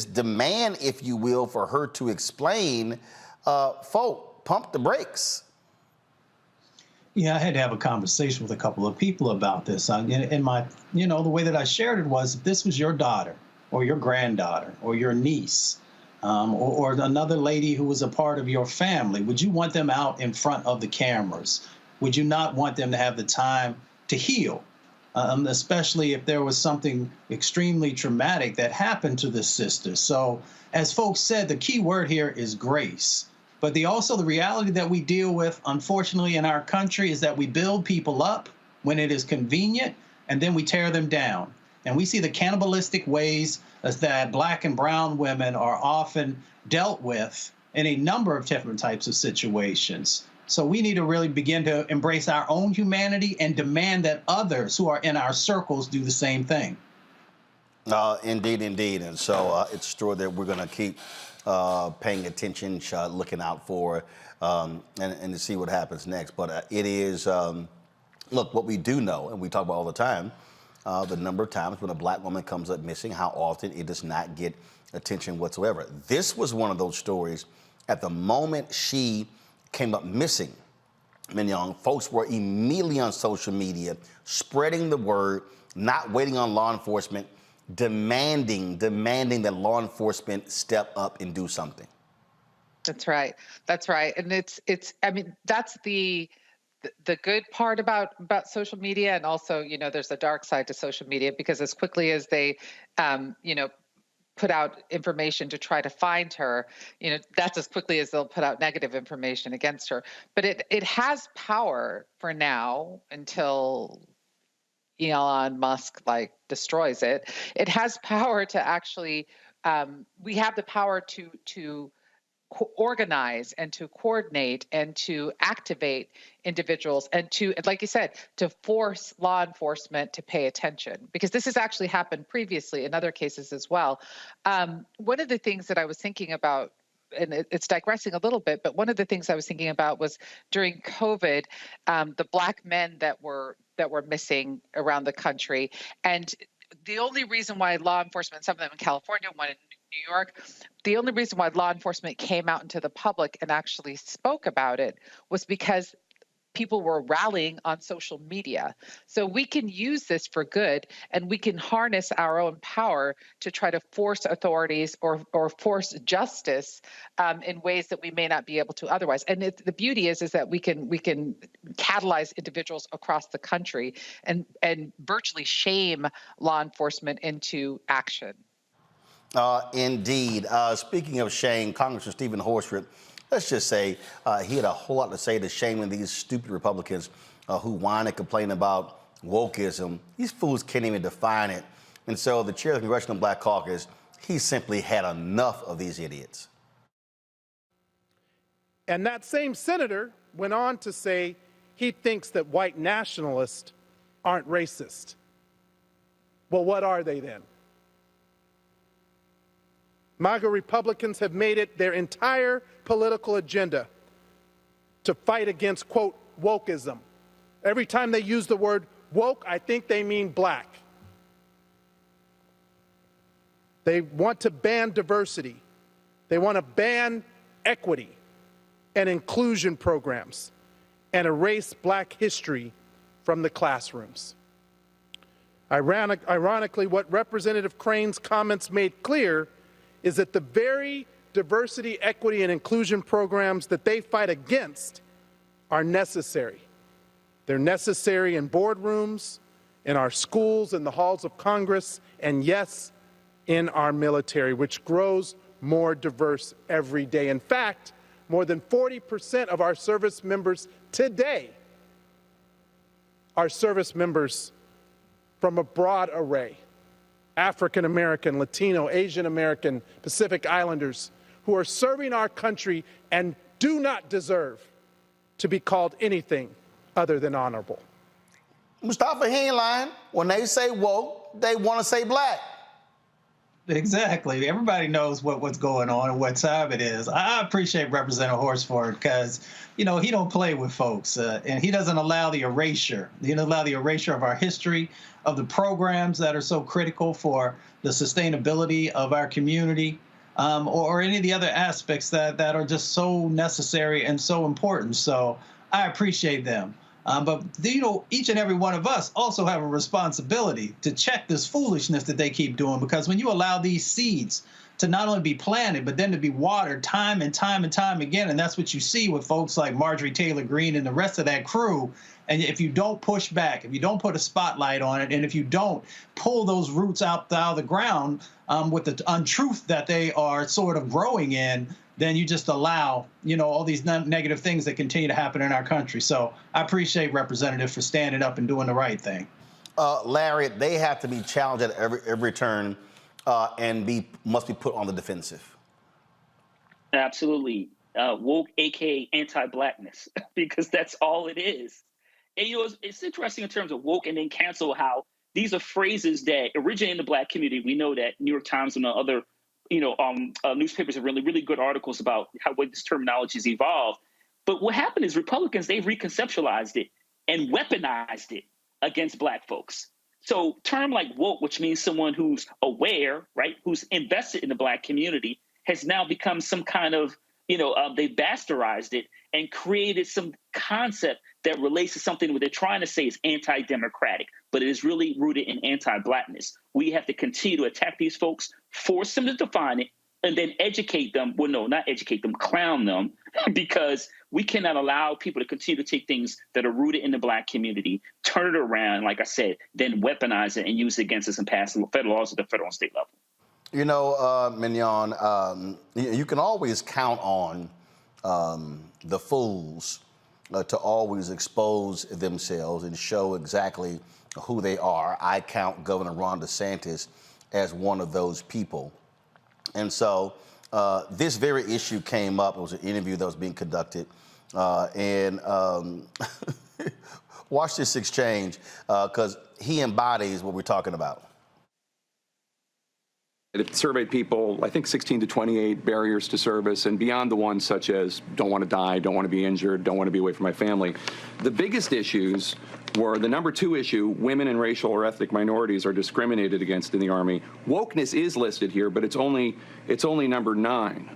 demand, if you will, for her to explain, folk, pump the brakes. Yeah, I had to have a conversation with a couple of people about this. And my, the way that I shared it was, if this was your daughter or your granddaughter or your niece or another lady who was a part of your family, would you want them out in front of the cameras? Would you not want them to have the time to heal? Especially if there was something extremely traumatic that happened to this sister. So as folks said, the key word here is grace. But also the reality that we deal with, unfortunately, in our country is that we build people up when it is convenient, and then we tear them down. And we see the cannibalistic ways that Black and brown women are often dealt with in a number of different types of situations. So we need to really begin to embrace our own humanity and demand that others who are in our circles do the same thing. Indeed. And so it's true that we're going to keep paying attention, looking out for, and to see what happens next. But it is, look, what we do know, and we talk about all the time, the number of times when a Black woman comes up missing, how often it does not get attention whatsoever. This was one of those stories. At the moment she came up missing, Mignon, folks were immediately on social media, spreading the word, not waiting on law enforcement, demanding that law enforcement step up and do something. That's right. And it's I mean, that's the good part about social media. And also, there's a dark side to social media, because as quickly as they, put out information to try to find her, that's as quickly as they'll put out negative information against her. But it has power for now until Elon Musk destroys it. It has power to actually, we have the power to organize and to coordinate and to activate individuals and to, like you said, to force law enforcement to pay attention, because this has actually happened previously in other cases as well. One of the things that I was thinking about, and it's digressing a little bit, but one of the things I was thinking about was during COVID, the Black men that were missing around the country. And the only reason why law enforcement, some of them in California, one in New York, the only reason why law enforcement came out into the public and actually spoke about it was because people were rallying on social media. So we can use this for good, and we can harness our own power to try to force authorities or force justice in ways that we may not be able to otherwise. And the beauty is that we can catalyze individuals across the country and virtually shame law enforcement into action. Indeed. Speaking of shame, Congressman Stephen Hosford, let's just say he had a whole lot to say to shaming these stupid Republicans who whine and complain about wokeism. These fools can't even define it. And so the chair of the Congressional Black Caucus, he simply had enough of these idiots. And that same senator went on to say he thinks that white nationalists aren't racist. Well, what are they then? MAGA Republicans have made it their entire political agenda to fight against, quote, wokeism. Every time they use the word woke, I think they mean black. They want to ban diversity. They want to ban equity and inclusion programs and erase black history from the classrooms. Ironically, what Representative Crane's comments made clear is that the very diversity, equity, and inclusion programs that they fight against are necessary. They're necessary in boardrooms, in our schools, in the halls of Congress, and yes, in our military, which grows more diverse every day. In fact, more than 40% of our service members today are service members from a broad array: African American, Latino, Asian American, Pacific Islanders, who are serving our country and do not deserve to be called anything other than honorable. Mustafa, he ain't lying. When they say woke, they want to say black. Exactly. Everybody knows what's going on and what time it is. I appreciate Representative Hosford because, you know, he don't play with folks and he doesn't allow the erasure. He doesn't allow the erasure of our history, of the programs that are so critical for the sustainability of our community, or any of the other aspects that are just so necessary and so important. So I appreciate them. But, you know, each and every one of us also have a responsibility to check this foolishness that they keep doing, because when you allow these seeds to not only be planted, but then to be watered time and time and time again, and that's what you see with folks like Marjorie Taylor Greene and the rest of that crew, and if you don't push back, if you don't put a spotlight on it, and if you don't pull those roots out of the ground with the untruth that they are sort of growing in, then you just allow, you know, all these negative things that continue to happen in our country. So I appreciate Representative for standing up and doing the right thing. Larry, they have to be challenged at every turn and must be put on the defensive. Absolutely. Woke, aka anti-blackness, because that's all it is. And, you know, it's interesting in terms of woke and then cancel, how these are phrases that originate in the black community. We know that New York Times and other newspapers have really good articles about what this terminology has evolved. But what happened is Republicans, they've reconceptualized it and weaponized it against black folks. So term like woke, which means someone who's aware, right, who's invested in the black community, has now become some kind of, they've bastardized it and created some concept that relates to something where they're trying to say is anti-democratic, but it is really rooted in anti-blackness. We have to continue to attack these folks, force them to define it, and then educate them. Well, no, not educate them, clown them, because we cannot allow people to continue to take things that are rooted in the black community, turn it around, like I said, then weaponize it and use it against us and pass federal laws at the federal and state level. You know, Mignon, you can always count on the fools to always expose themselves and show exactly who they are. I count Governor Ron DeSantis as one of those people. And so this very issue came up. It was an interview that was being conducted. And watch this exchange, because he embodies what we're talking about. It surveyed people, I think 16 to 28 barriers to service, and beyond the ones such as don't want to die, don't want to be injured, don't want to be away from my family. The biggest issues were the number 2 issue: women and racial or ethnic minorities are discriminated against in the Army. Wokeness is listed here, but it's only number 9.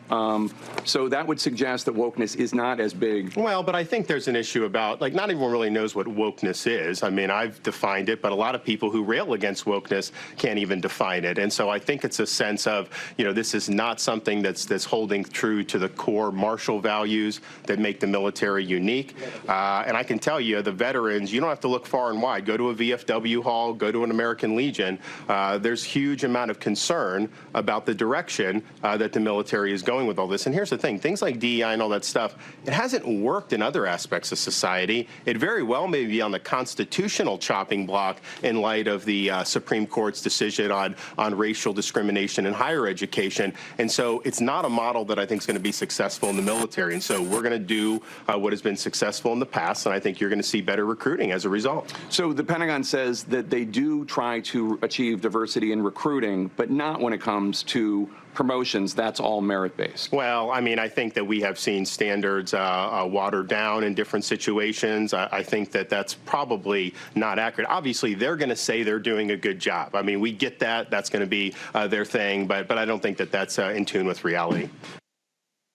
So that would suggest that wokeness is not as big. Well, but I think there's an issue about, like, not everyone really knows what wokeness is. I mean, I've defined it, but a lot of people who rail against wokeness can't even define it. And so I think it's a sense of, this is not something that's holding true to the core martial values that make the military unique. And I can tell you, the veterans, you don't have to look far and wide. Go to a VFW hall, go to an American Legion. There's huge amount of concern about the direction that the military is going with all this. And here's the thing, things like DEI and all that stuff, it hasn't worked in other aspects of society. It very well may be on the constitutional chopping block in light of the Supreme Court's decision on racial discrimination in higher education. And so it's not a model that I think is going to be successful in the military. And so we're going to do what has been successful in the past, and I think you're going to see better recruiting as a result. So the Pentagon says that they do try to achieve diversity in recruiting, but not when it comes to promotions, that's all merit-based. Well, I mean, I think that we have seen standards watered down in different situations. I think that that's probably not accurate. Obviously, they're going to say they're doing a good job. I mean, we get that. That's going to be their thing, but I don't think that that's in tune with reality.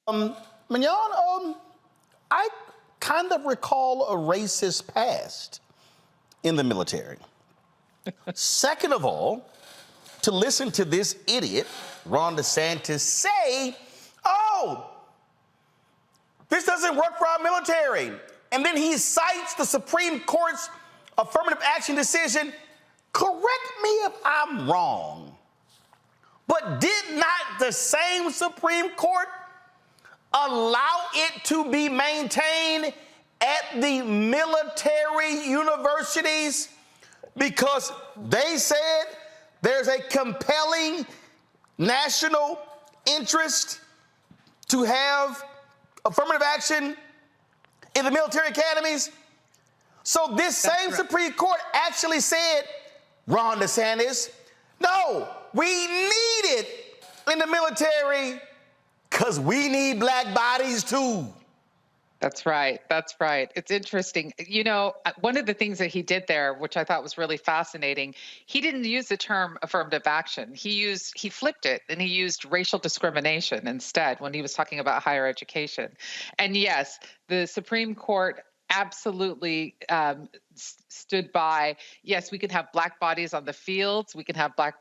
Mignon, I kind of recall a racist past in the military. Second of all, to listen to this idiot, Ron DeSantis, say, oh, this doesn't work for our military. And then he cites the Supreme Court's affirmative action decision. Correct me if I'm wrong, but did not the same Supreme Court allow it to be maintained at the military universities because they said there's a compelling national interest to have affirmative action in the military academies? So this same Supreme Court actually said, Ron DeSantis, no, we need it in the military because we need black bodies too. That's right. That's right. It's interesting. You know, one of the things that he did there, which I thought was really fascinating, he didn't use the term affirmative action. He flipped it and he used racial discrimination instead when he was talking about higher education. And yes, the Supreme Court absolutely stood by, yes, we can have black bodies on the fields, we can have black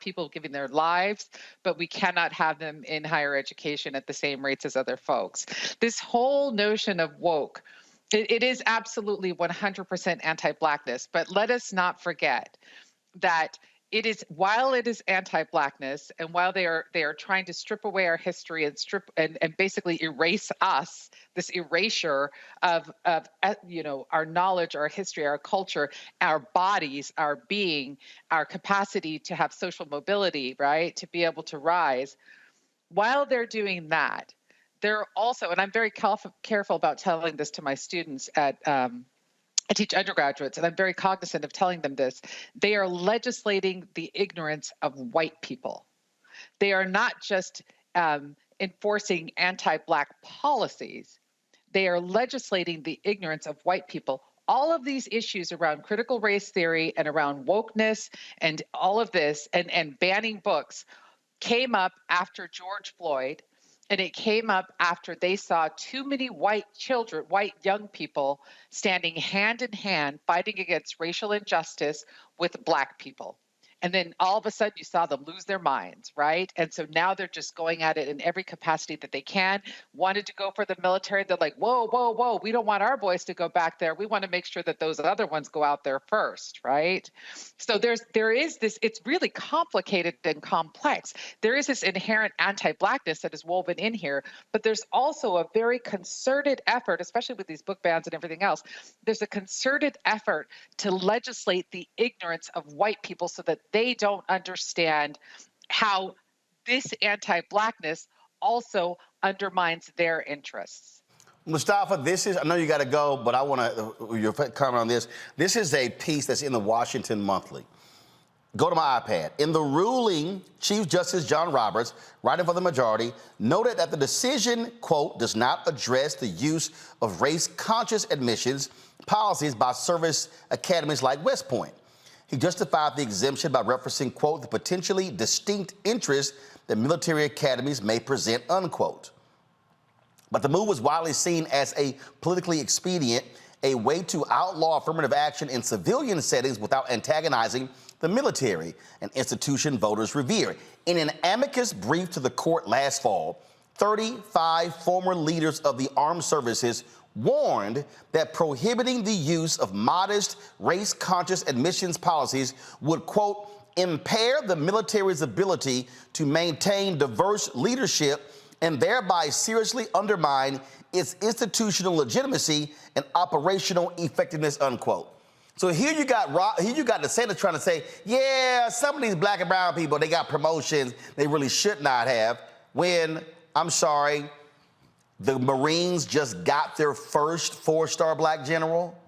people giving their lives, but we cannot have them in higher education at the same rates as other folks. This whole notion of woke, it is absolutely 100% anti-blackness, but let us not forget that it is, while it is anti-blackness and while they are trying to strip away our history and basically erase us, this erasure of our knowledge, our history, our culture, our bodies, our being, our capacity to have social mobility, right, to be able to rise. While they're doing that, they're also, and I'm very careful about telling this to my students I teach undergraduates, and I'm very cognizant of telling them this. They are legislating the ignorance of white people. They are not just enforcing anti-black policies. They are legislating the ignorance of white people. All of these issues around critical race theory and around wokeness and all of this and banning books came up after George Floyd. And it came up after they saw too many white children, white young people standing hand in hand fighting against racial injustice with black people. And then all of a sudden you saw them lose their minds, right? And so now they're just going at it in every capacity that they can. Wanted to go for the military. They're like, whoa, whoa, whoa. We don't want our boys to go back there. We want to make sure that those other ones go out there first, right? So there is this, it's really complicated and complex. There is this inherent anti-blackness that is woven in here, but there's also a very concerted effort, especially with these book bans and everything else. There's a concerted effort to legislate the ignorance of white people so that they don't understand how this anti-blackness also undermines their interests. Mustafa, this is, I know you got to go, but I want your comment on this. This is a piece that's in the Washington Monthly. Go to my iPad. In the ruling, Chief Justice John Roberts, writing for the majority, noted that the decision, quote, does not address the use of race-conscious admissions policies by service academies like West Point. He justified the exemption by referencing, quote, the potentially distinct interests that military academies may present, unquote. But the move was widely seen as a politically expedient, a way to outlaw affirmative action in civilian settings without antagonizing the military, an institution voters revere. In an amicus brief to the court last fall, 35 former leaders of the armed services warned that prohibiting the use of modest race-conscious admissions policies would, quote, impair the military's ability to maintain diverse leadership and thereby seriously undermine its institutional legitimacy and operational effectiveness, unquote. So here you got DeSantis trying to say, yeah, some of these black and brown people, they got promotions they really should not have, when, I'm sorry, the Marines just got their first 4-star black general.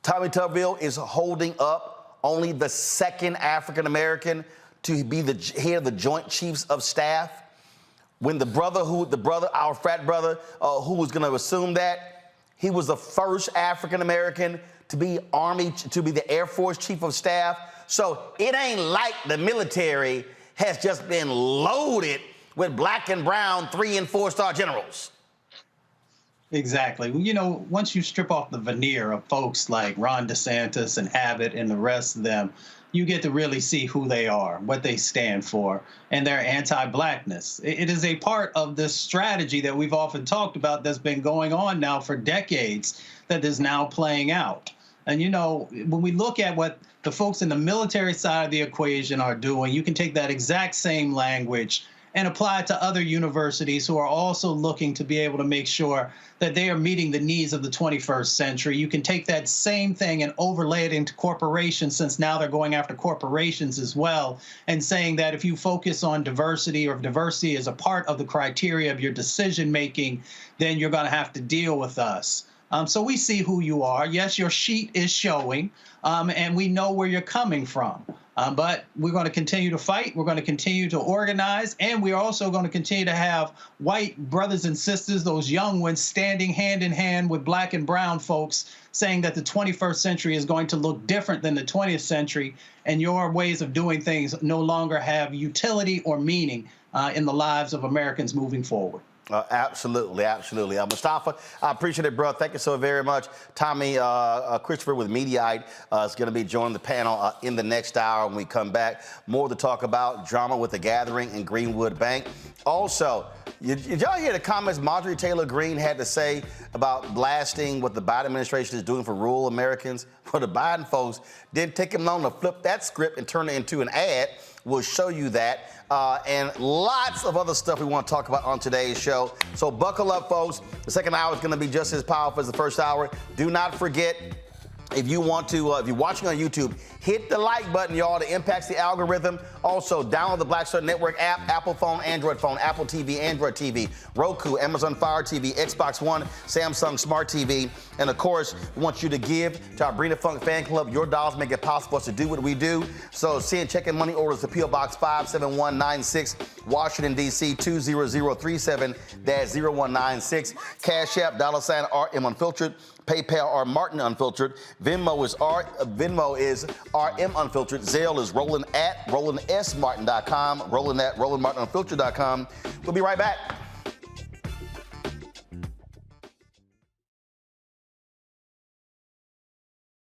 Tommy Tuberville is holding up only the second African-American to be the head of the Joint Chiefs of Staff. When our frat brother, who was going to assume that, he was the first African American to be the Air Force Chief of Staff. So it ain't like the military has just been loaded with black and brown 3- and 4-star generals. Exactly. You know, once you strip off the veneer of folks like Ron DeSantis and Abbott and the rest of them, you get to really see who they are, what they stand for, and their anti-blackness. It is a part of this strategy that we've often talked about that's been going on now for decades that is now playing out. And, you know, when we look at what the folks in the military side of the equation are doing, you can take that exact same language and apply it to other universities who are also looking to be able to make sure that they are meeting the needs of the 21st century. You can take that same thing and overlay it into corporations, since now they're going after corporations as well, and saying that if you focus on diversity, or if diversity is a part of the criteria of your decision making, then you're going to have to deal with us. So we see who you are. Yes, your sheet is showing, and we know where you're coming from. But we're going to continue to fight. We're going to continue to organize. And we're also going to continue to have white brothers and sisters, those young ones, standing hand in hand with black and brown folks, saying that the 21st century is going to look different than the 20th century. And your ways of doing things no longer have utility or meaning in the lives of Americans moving forward. Absolutely, absolutely. Mustafa, I appreciate it, bro. Thank you so very much. Tommy, Christopher with Mediaite is going to be joining the panel in the next hour when we come back. More to talk about, drama with the gathering in Greenwood Bank. Also, did y'all hear the comments Marjorie Taylor Greene had to say about blasting what the Biden administration is doing for rural Americans? Well, the Biden folks didn't take him long to flip that script and turn it into an ad. We'll show you that. And lots of other stuff we want to talk about on today's show. So buckle up, folks. The second hour is going to be just as powerful as the first hour. Do not forget, if you want to, if you're watching on YouTube, hit the like button, y'all. It impacts the algorithm. Also, download the Black Star Network app, Apple phone, Android phone, Apple TV, Android TV, Roku, Amazon Fire TV, Xbox One, Samsung Smart TV. And of course, we want you to give to our Bring the Funk fan club. Your dollars make it possible for us to do what we do. So send check and money orders to P.O. Box 57196, Washington, D.C. 20037-0196. Cash App, $RM Unfiltered. PayPal R Martin Unfiltered. Venmo is RM Unfiltered. Zelle is Roland at RolandSMartin.com. Roland at RolandMartinUnfiltered.com. We'll be right back.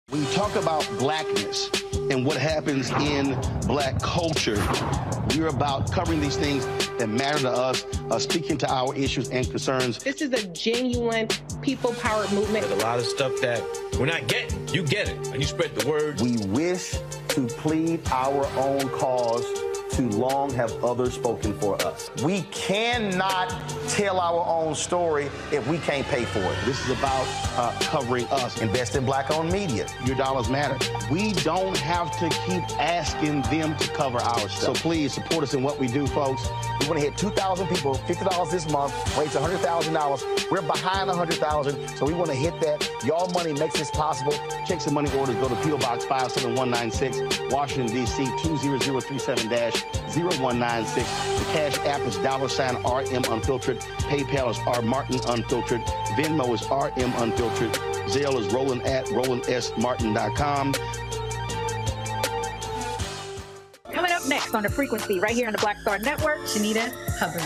When you talk about blackness and what happens in black culture, we're about covering these things that matter to us, speaking to our issues and concerns. This is a genuine people-powered movement. There's a lot of stuff that we're not getting. You get it, and you spread the word. We wish to plead our own cause. Too long have others spoken for us. We cannot tell our own story if we can't pay for it. This is about covering us. Invest in black-owned media. Your dollars matter. We don't have to keep asking them to cover our stuff. So please support us in what we do, folks. We want to hit 2,000 people, $50 this month, raise $100,000. We're behind 100,000, so we want to hit that. Y'all money makes this possible. Check some money orders. Go to P.O. Box 57196, Washington, D.C. 20037-0196. The Cash App is $RM Unfiltered. PayPal is R Martin Unfiltered. Venmo is RM Unfiltered. Zelle is Roland at RolandSMartin.com. Coming up next on The Frequency, right here on the Black Star Network, Shanita Hubbard.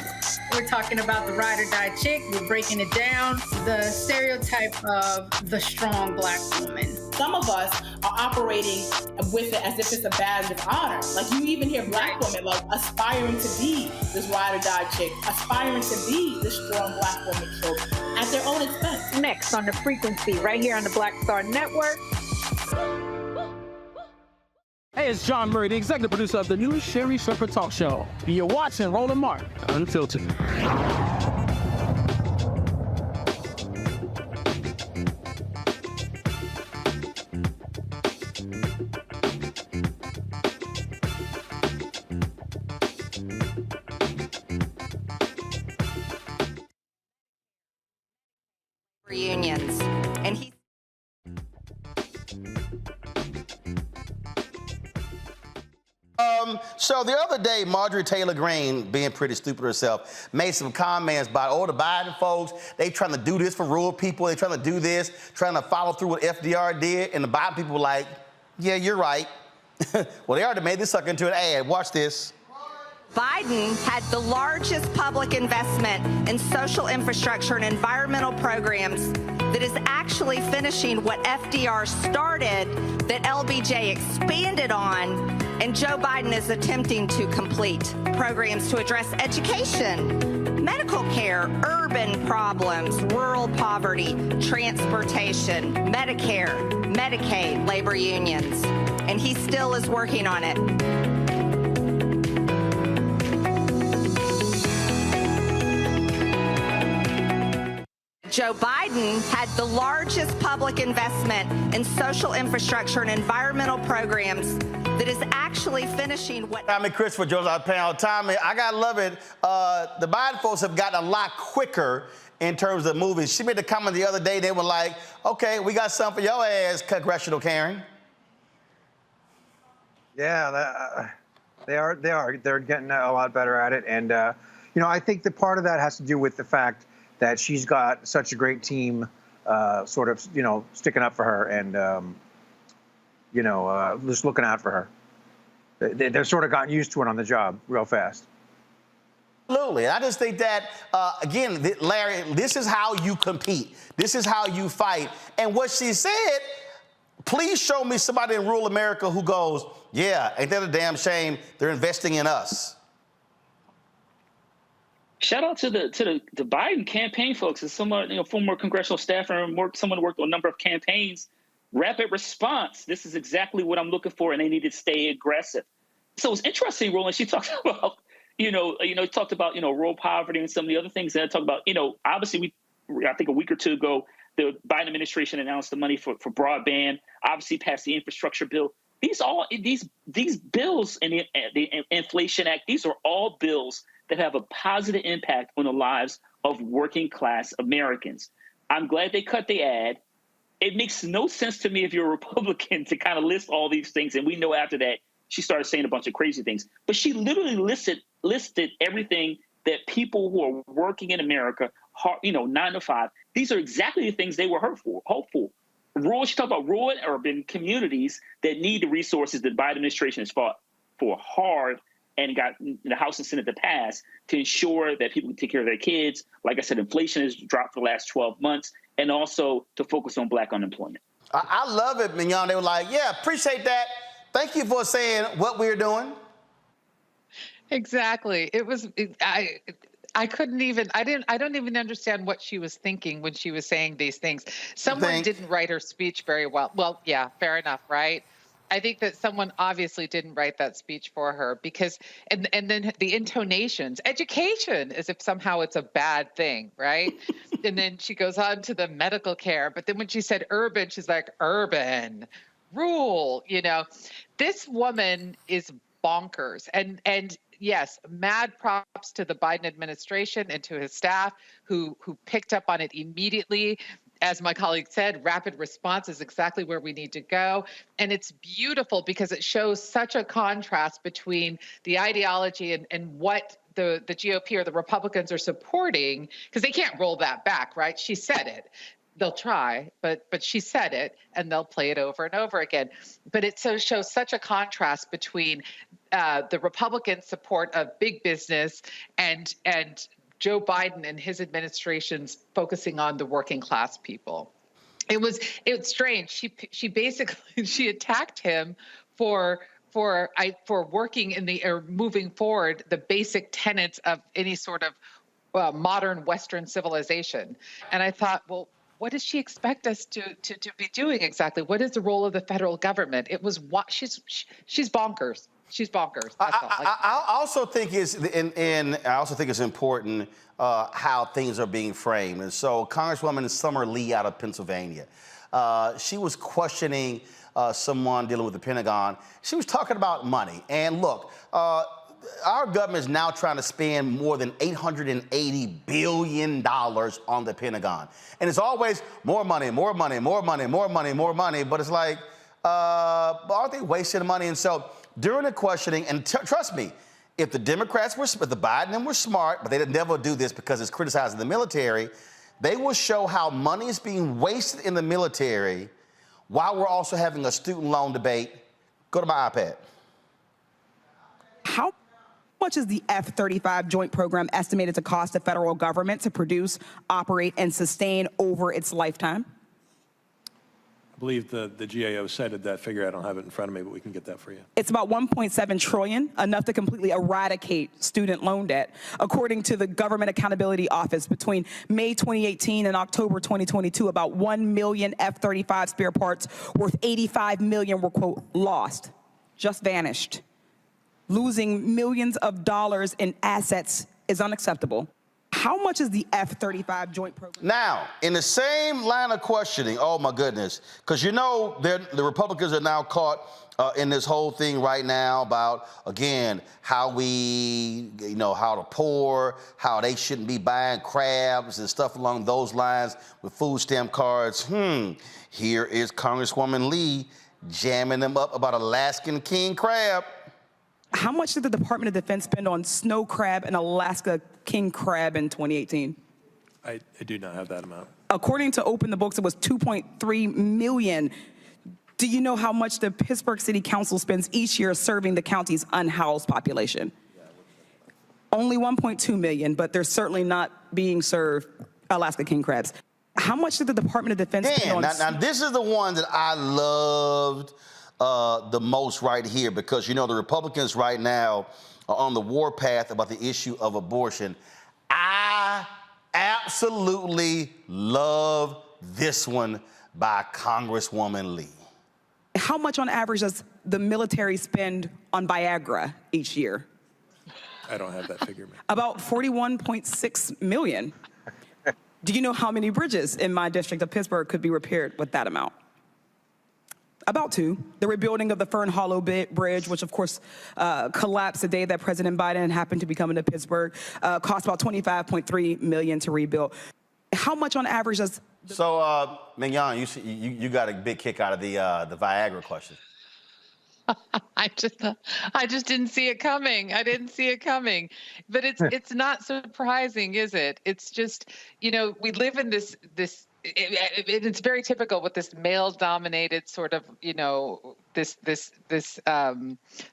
We're talking about the ride or die chick. We're breaking it down. The stereotype of the strong black woman. Some of us are operating with it as if it's a badge of honor. Like you even hear black women like aspiring to be this ride or die chick, aspiring to be this strong black woman trope at their own expense. Next on The Frequency, right here on the Black Star Network. Hey, it's John Murray, the executive producer of the new Sherry Shepherd Talk Show. You're watching Roland Martin Unfiltered. Reunions. And he So the other day, Marjorie Taylor Greene, being pretty stupid herself, made some comments about, oh, the Biden folks, they trying to do this for rural people. They trying to do this, trying to follow through what FDR did. And the Biden people were like, yeah, you're right. Well, they already made this sucker into an ad. Watch this. Biden had the largest public investment in social infrastructure and environmental programs that is actually finishing what FDR started, that LBJ expanded on, and Joe Biden is attempting to complete. Programs to address education, medical care, urban problems, rural poverty, transportation, Medicare, Medicaid, labor unions. And he still is working on it. Joe Biden had the largest public investment in social infrastructure and environmental programs that is actually finishing what... Tommy Christopher joins our panel. Tommy, I gotta love it. The Biden folks have gotten a lot quicker in terms of movies. She made the comment the other day, they were like, okay, we got something for your ass, Congressional Karen. Yeah, they are. They're getting a lot better at it. And, you know, I think that part of that has to do with the fact that she's got such a great team sort of, you know, sticking up for her and, you know, just looking out for her. They're sort of gotten used to it on the job real fast. Absolutely. I just think that, again, Larry, this is how you compete. This is how you fight. And what she said, please show me somebody in rural America who goes, yeah, ain't that a damn shame? They're investing in us. Shout out to the Biden campaign folks. As someone, you know, former congressional staffer and someone who worked on a number of campaigns, rapid response. This is exactly what I'm looking for, and they need to stay aggressive. So it's interesting, Roland. She talked about, he talked about, rural poverty and some of the other things that I talked about. Obviously, I think a week or two ago, the Biden administration announced the money for broadband. Obviously, passed the infrastructure bill. These bills and the Inflation Act. These are all bills that have a positive impact on the lives of working class Americans. I'm glad they cut the ad. It makes no sense to me if you're a Republican to kind of list all these things. And we know after that, she started saying a bunch of crazy things. But she literally listed everything that people who are working in America, 9 to 5, these are exactly the things they were hopeful. She talked about rural and urban communities that need the resources that the Biden administration has fought for hard and got the House and Senate to pass to ensure that people can take care of their kids. Like I said, inflation has dropped for the last 12 months, and also to focus on Black unemployment. I love it, Mignon. They were like, yeah, appreciate that. Thank you for saying what we're doing. Exactly. I couldn't even, I don't even understand what she was thinking when she was saying these things. Someone didn't write her speech very well. Well, yeah, fair enough, right? I think that someone obviously didn't write that speech for her because, and then the intonations, education, as if somehow it's a bad thing, right? And then she goes on to the medical care. But then when she said urban, she's like, urban, rural, This woman is bonkers. And yes, mad props to the Biden administration and to his staff who picked up on it immediately. As my colleague said, rapid response is exactly where we need to go. And it's beautiful because it shows such a contrast between the ideology and what the GOP or the Republicans are supporting, because they can't roll that back, right? She said it. They'll try, but she said it, and they'll play it over and over again. But it shows such a contrast between the Republican support of big business and Joe Biden and his administration's focusing on the working class people. It's strange. She basically attacked him for working or moving forward the basic tenets of any sort of modern Western civilization. And I thought, well, what does she expect us to be doing exactly? What is the role of the federal government? She's bonkers. She's bonkers. I also think it's important how things are being framed. And so Congresswoman Summer Lee out of Pennsylvania, she was questioning someone dealing with the Pentagon. She was talking about money. And look, our government is now trying to spend more than $880 billion on the Pentagon. And it's always more money, more money, more money, more money, more money. But it's like, aren't they wasting money? And so during the questioning, and trust me, if the Democrats if the Biden were smart, but they'd never do this because it's criticizing the military, they will show how money is being wasted in the military while we're also having a student loan debate. Go to my iPad. How much is the F-35 joint program estimated to cost the federal government to produce, operate, and sustain over its lifetime? I believe the GAO cited that figure. I don't have it in front of me, but we can get that for you. It's about $1.7 trillion, enough to completely eradicate student loan debt. According to the Government Accountability Office, between May 2018 and October 2022, about 1 million F-35 spare parts worth $85 million were, quote, lost, just vanished. Losing millions of dollars in assets is unacceptable. How much is the F-35 joint program? Now, in the same line of questioning, oh my goodness, because you know the Republicans are now caught in this whole thing right now about, again, how how the poor, how they shouldn't be buying crabs and stuff along those lines with food stamp cards. Here is Congresswoman Lee jamming them up about Alaskan king crab. How much did the Department of Defense spend on snow crab and Alaska king crab in 2018? I do not have that amount. According to Open the Books, it was $2.3 million. Do you know how much the Pittsburgh City Council spends each year serving the county's unhoused population? Only $1.2 million, but they're certainly not being served Alaska king crabs. How much did the Department of Defense spend on... Now, this is the one that I loved the most right here, because, you know, the Republicans right now are on the warpath about the issue of abortion. I absolutely love this one by Congresswoman Lee. How much on average does the military spend on Viagra each year? I don't have that figure, man. About $41.6 million. Do you know how many bridges in my district of Pittsburgh could be repaired with that amount? About 2. The rebuilding of the Fern Hollow Bridge, which of course collapsed the day that President Biden happened to be coming to Pittsburgh, cost about $25.3 million to rebuild. How much on average does... So, Mignon, you got a big kick out of the Viagra question. I just didn't see it coming. I didn't see it coming. But it's not surprising, is it? It's just, you know, we live in this it's very typical with this male-dominated sort of, you know, this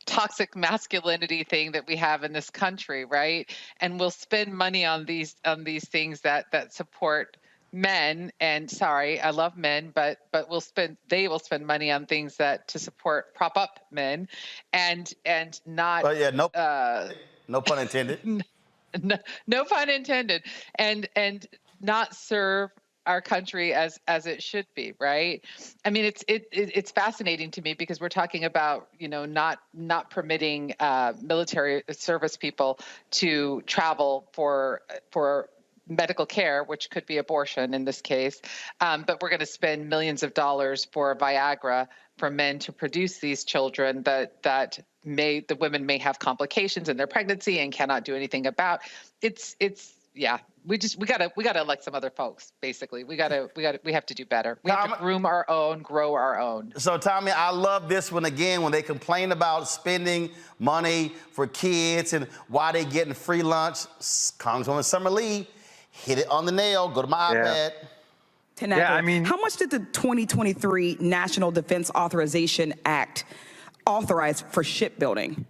toxic masculinity thing that we have in this country, right? And we'll spend money on these things that support men. And sorry, I love men, but they will spend money on things to prop up men, and not. No pun intended. No pun intended, and not serve our country as it should be, right? I mean, it's fascinating to me because we're talking about, you know, not permitting military service people to travel for medical care, which could be abortion in this case, but we're going to spend millions of dollars for Viagra for men to produce these children that the women may have complications in their pregnancy and cannot do anything about. Yeah, we gotta elect some other folks. Basically, we have to do better. We have to groom our own, grow our own. So, Tommy, I love this one again when they complain about spending money for kids and why they getting free lunch. Congresswoman Summer Lee hit it on the nail. Go to my iPad. Yeah, I mean, how much did the 2023 National Defense Authorization Act authorize for shipbuilding?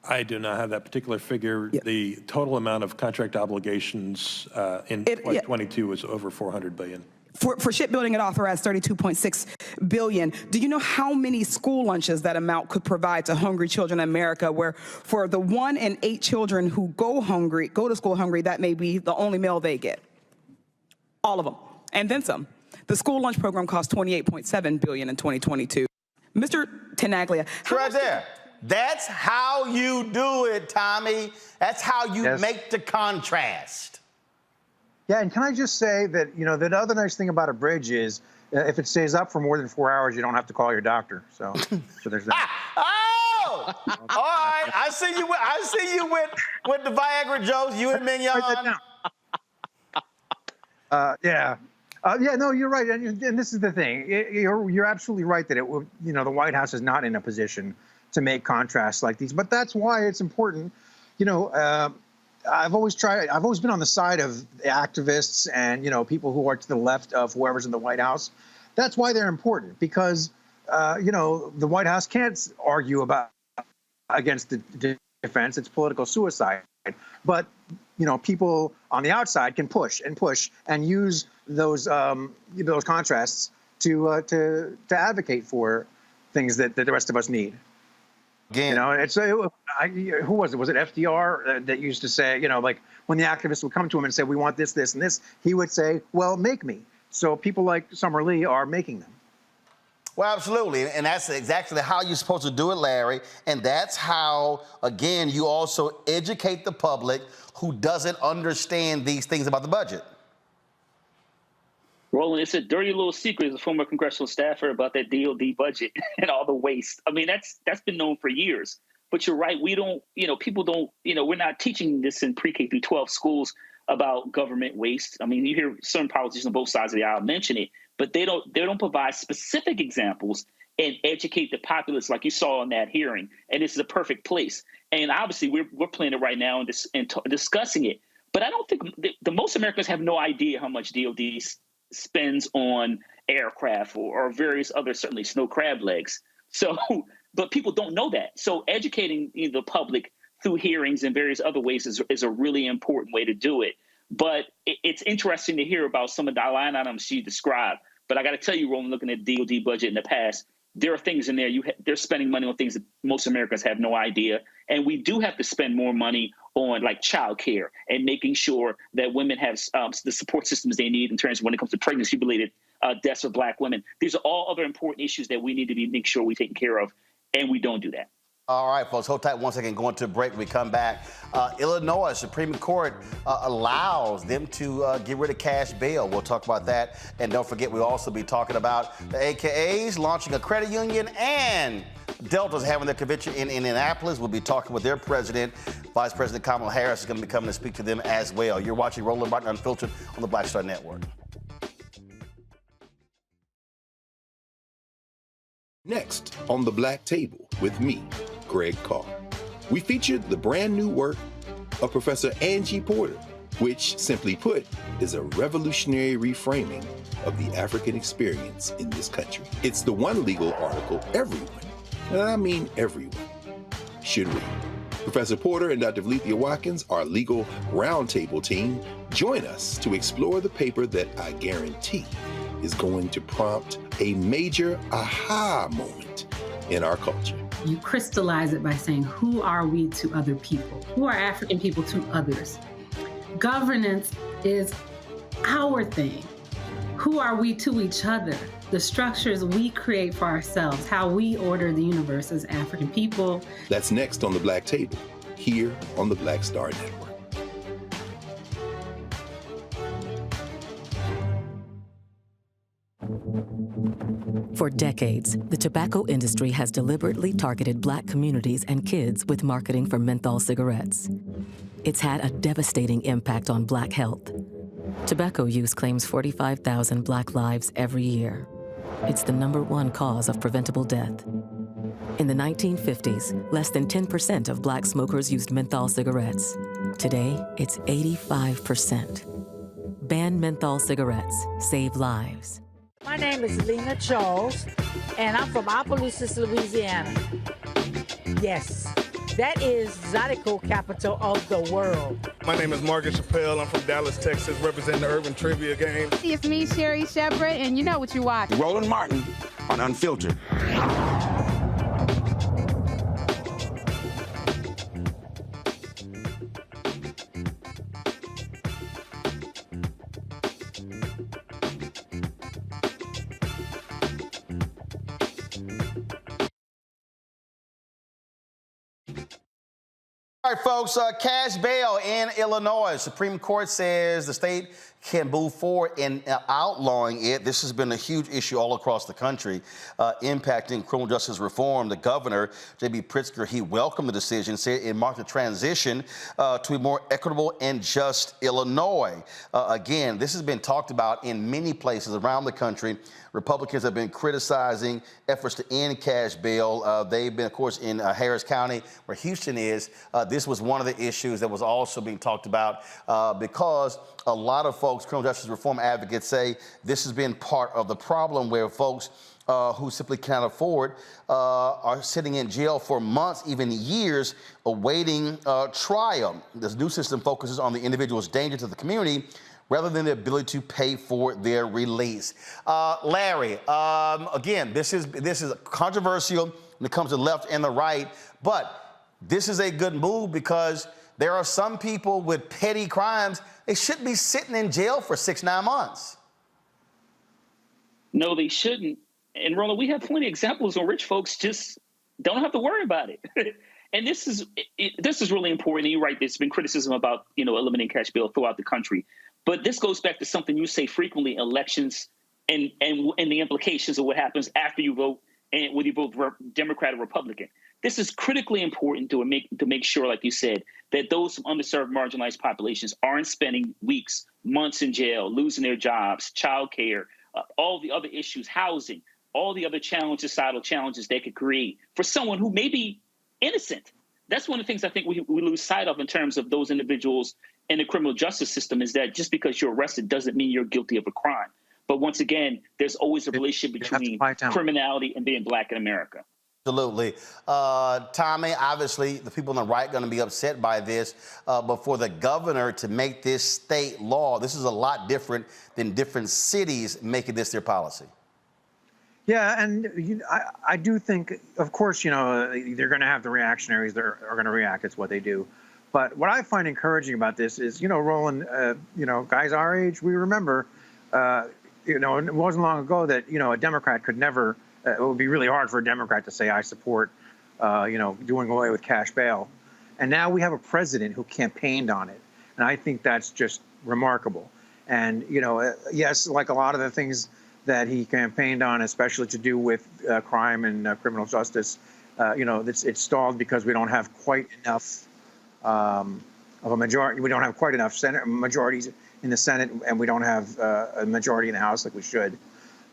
I do not have that particular figure. Yeah. The total amount of contract obligations in 2022 was over $400 billion. For shipbuilding, it authorized $32.6 billion. Do you know how many school lunches that amount could provide to hungry children in America, where for the 1 in 8 children who go to school hungry, that may be the only meal they get? All of them, and then some. The school lunch program cost $28.7 billion in 2022. Mr. Tenaglia, right there. That's how you do it, Tommy. That's how you make the contrast. Yeah, and can I just say that, you know, the other nice thing about a bridge is if it stays up for more than 4 hours, you don't have to call your doctor. So there's that. Oh! All right. I see you with the Viagra jokes, you and Mignon. Yeah. Yeah, no, you're right, and this is the thing. You're absolutely right that the White House is not in a position to make contrasts like these, but that's why it's important. I've always been on the side of the activists and people who are to the left of whoever's in the White House. That's why they're important, because the White House can't argue against the defense. It's political suicide. But people on the outside can push and use those contrasts to advocate for things that the rest of us need. Again, who was it? Was it FDR that used to say, like when the activists would come to him and say, we want this, this, and this, he would say, well, make me. So people like Summer Lee are making them. Well, absolutely. And that's exactly how you're supposed to do it, Larry. And that's how, again, you also educate the public who doesn't understand these things about the budget. Roland, it's a dirty little secret as a former congressional staffer about that DOD budget and all the waste. I mean, that's been known for years. But you're right. We don't, people don't, we're not teaching this in pre-K through 12 schools about government waste. I mean, you hear certain politicians on both sides of the aisle mention it, but they don't provide specific examples and educate the populace like you saw in that hearing. And this is a perfect place. And obviously, we're playing it right now and discussing it. But I don't think the most Americans have no idea how much DOD spends on aircraft or various other, certainly snow crab legs. So, but people don't know that. So educating the public through hearings and various other ways is a really important way to do it. But it's interesting to hear about some of the line items she described. But I got to tell you, Roland, looking at the DOD budget in the past, there are things in there, they're spending money on things that most Americans have no idea. And we do have to spend more money on like childcare and making sure that women have the support systems they need in terms of when it comes to pregnancy-related deaths of Black women. These are all other important issues that we need to make sure we take care of, and we don't do that. All right, folks, hold tight 1 second, going to a break. When we come back, Illinois Supreme Court allows them to get rid of cash bail. We'll talk about that. And don't forget, we'll also be talking about the AKAs launching a credit union, and Delta's having their convention in Indianapolis. We'll be talking with their president. Vice President Kamala Harris is going to be coming to speak to them as well. You're watching Roland Martin Unfiltered on the Black Star Network. Next on The Black Table with me, Greg Carr. We featured the brand new work of Professor Angie Porter, which, simply put, is a revolutionary reframing of the African experience in this country. It's the one legal article everyone, and I mean everyone, should read. Professor Porter and Dr. Valeethia Watkins, our legal roundtable team, join us to explore the paper that I guarantee is going to prompt a major aha moment in our culture. You crystallize it by saying, who are we to other people? Who are African people to others? Governance is our thing. Who are we to each other? The structures we create for ourselves, how we order the universe as African people. That's next on The Black Table, here on the Black Star Network. For decades, the tobacco industry has deliberately targeted Black communities and kids with marketing for menthol cigarettes. It's had a devastating impact on Black health. Tobacco use claims 45,000 Black lives every year. It's the #1 cause of preventable death. In the 1950s, less than 10% of Black smokers used menthol cigarettes. Today, it's 85%. Ban menthol cigarettes. Save lives. My name is Lena Charles, and I'm from Opelousas, Louisiana. Yes, that is Zydeco capital of the world. My name is Margaret Chappelle. I'm from Dallas, Texas, representing the Urban Trivia Game. It's me, Sherry Shepard, and you know what you watch. Roland Martin on Unfiltered. All right, folks, cash bail in Illinois. Supreme Court says the state can move forward in outlawing it. This has been a huge issue all across the country, impacting criminal justice reform. The governor, J.B. Pritzker, he welcomed the decision, said it marked a transition to a more equitable and just Illinois. Again, this has been talked about in many places around the country. Republicans have been criticizing efforts to end cash bail. They've been, of course, in Harris County, where Houston is. This was one of the issues that was also being talked about because a lot of folks, criminal justice reform advocates, say this has been part of the problem where folks who simply can't afford are sitting in jail for months, even years, awaiting trial. This new system focuses on the individual's danger to the community rather than the ability to pay for their release. Larry, again, this is controversial when it comes to the left and the right, but this is a good move because there are some people with petty crimes. They shouldn't be sitting in jail for 6-9 months. No, they shouldn't. And Roland, we have plenty of examples where rich folks just don't have to worry about it. And this is really important. And you're right, there's been criticism about, eliminating cash bail throughout the country. But this goes back to something you say frequently: elections and the implications of what happens after you vote, and whether you vote Democrat or Republican. This is critically important to make sure, like you said, that those underserved, marginalized populations aren't spending weeks, months in jail, losing their jobs, childcare, all the other issues, housing, all the other societal challenges they could create for someone who may be innocent. That's one of the things I think we lose sight of in terms of those individuals in the criminal justice system, is that just because you're arrested doesn't mean you're guilty of a crime. But once again, there's always a relationship between criminality and being Black in America. Absolutely. Tommy, obviously, the people on the right are going to be upset by this, but for the governor to make this state law, this is a lot different than different cities making this their policy. Yeah, and I do think, of course, they're going to have the reactionaries that are going to react. It's what they do. But what I find encouraging about this is, Roland, guys our age, we remember, it wasn't long ago that, a Democrat could never, it would be really hard for a Democrat to say, I support, doing away with cash bail. And now we have a president who campaigned on it. And I think that's just remarkable. And, yes, like a lot of the things that he campaigned on, especially to do with crime and criminal justice, it's stalled because we don't have quite enough of a majority. We don't have quite enough majorities in the Senate, and we don't have a majority in the House like we should.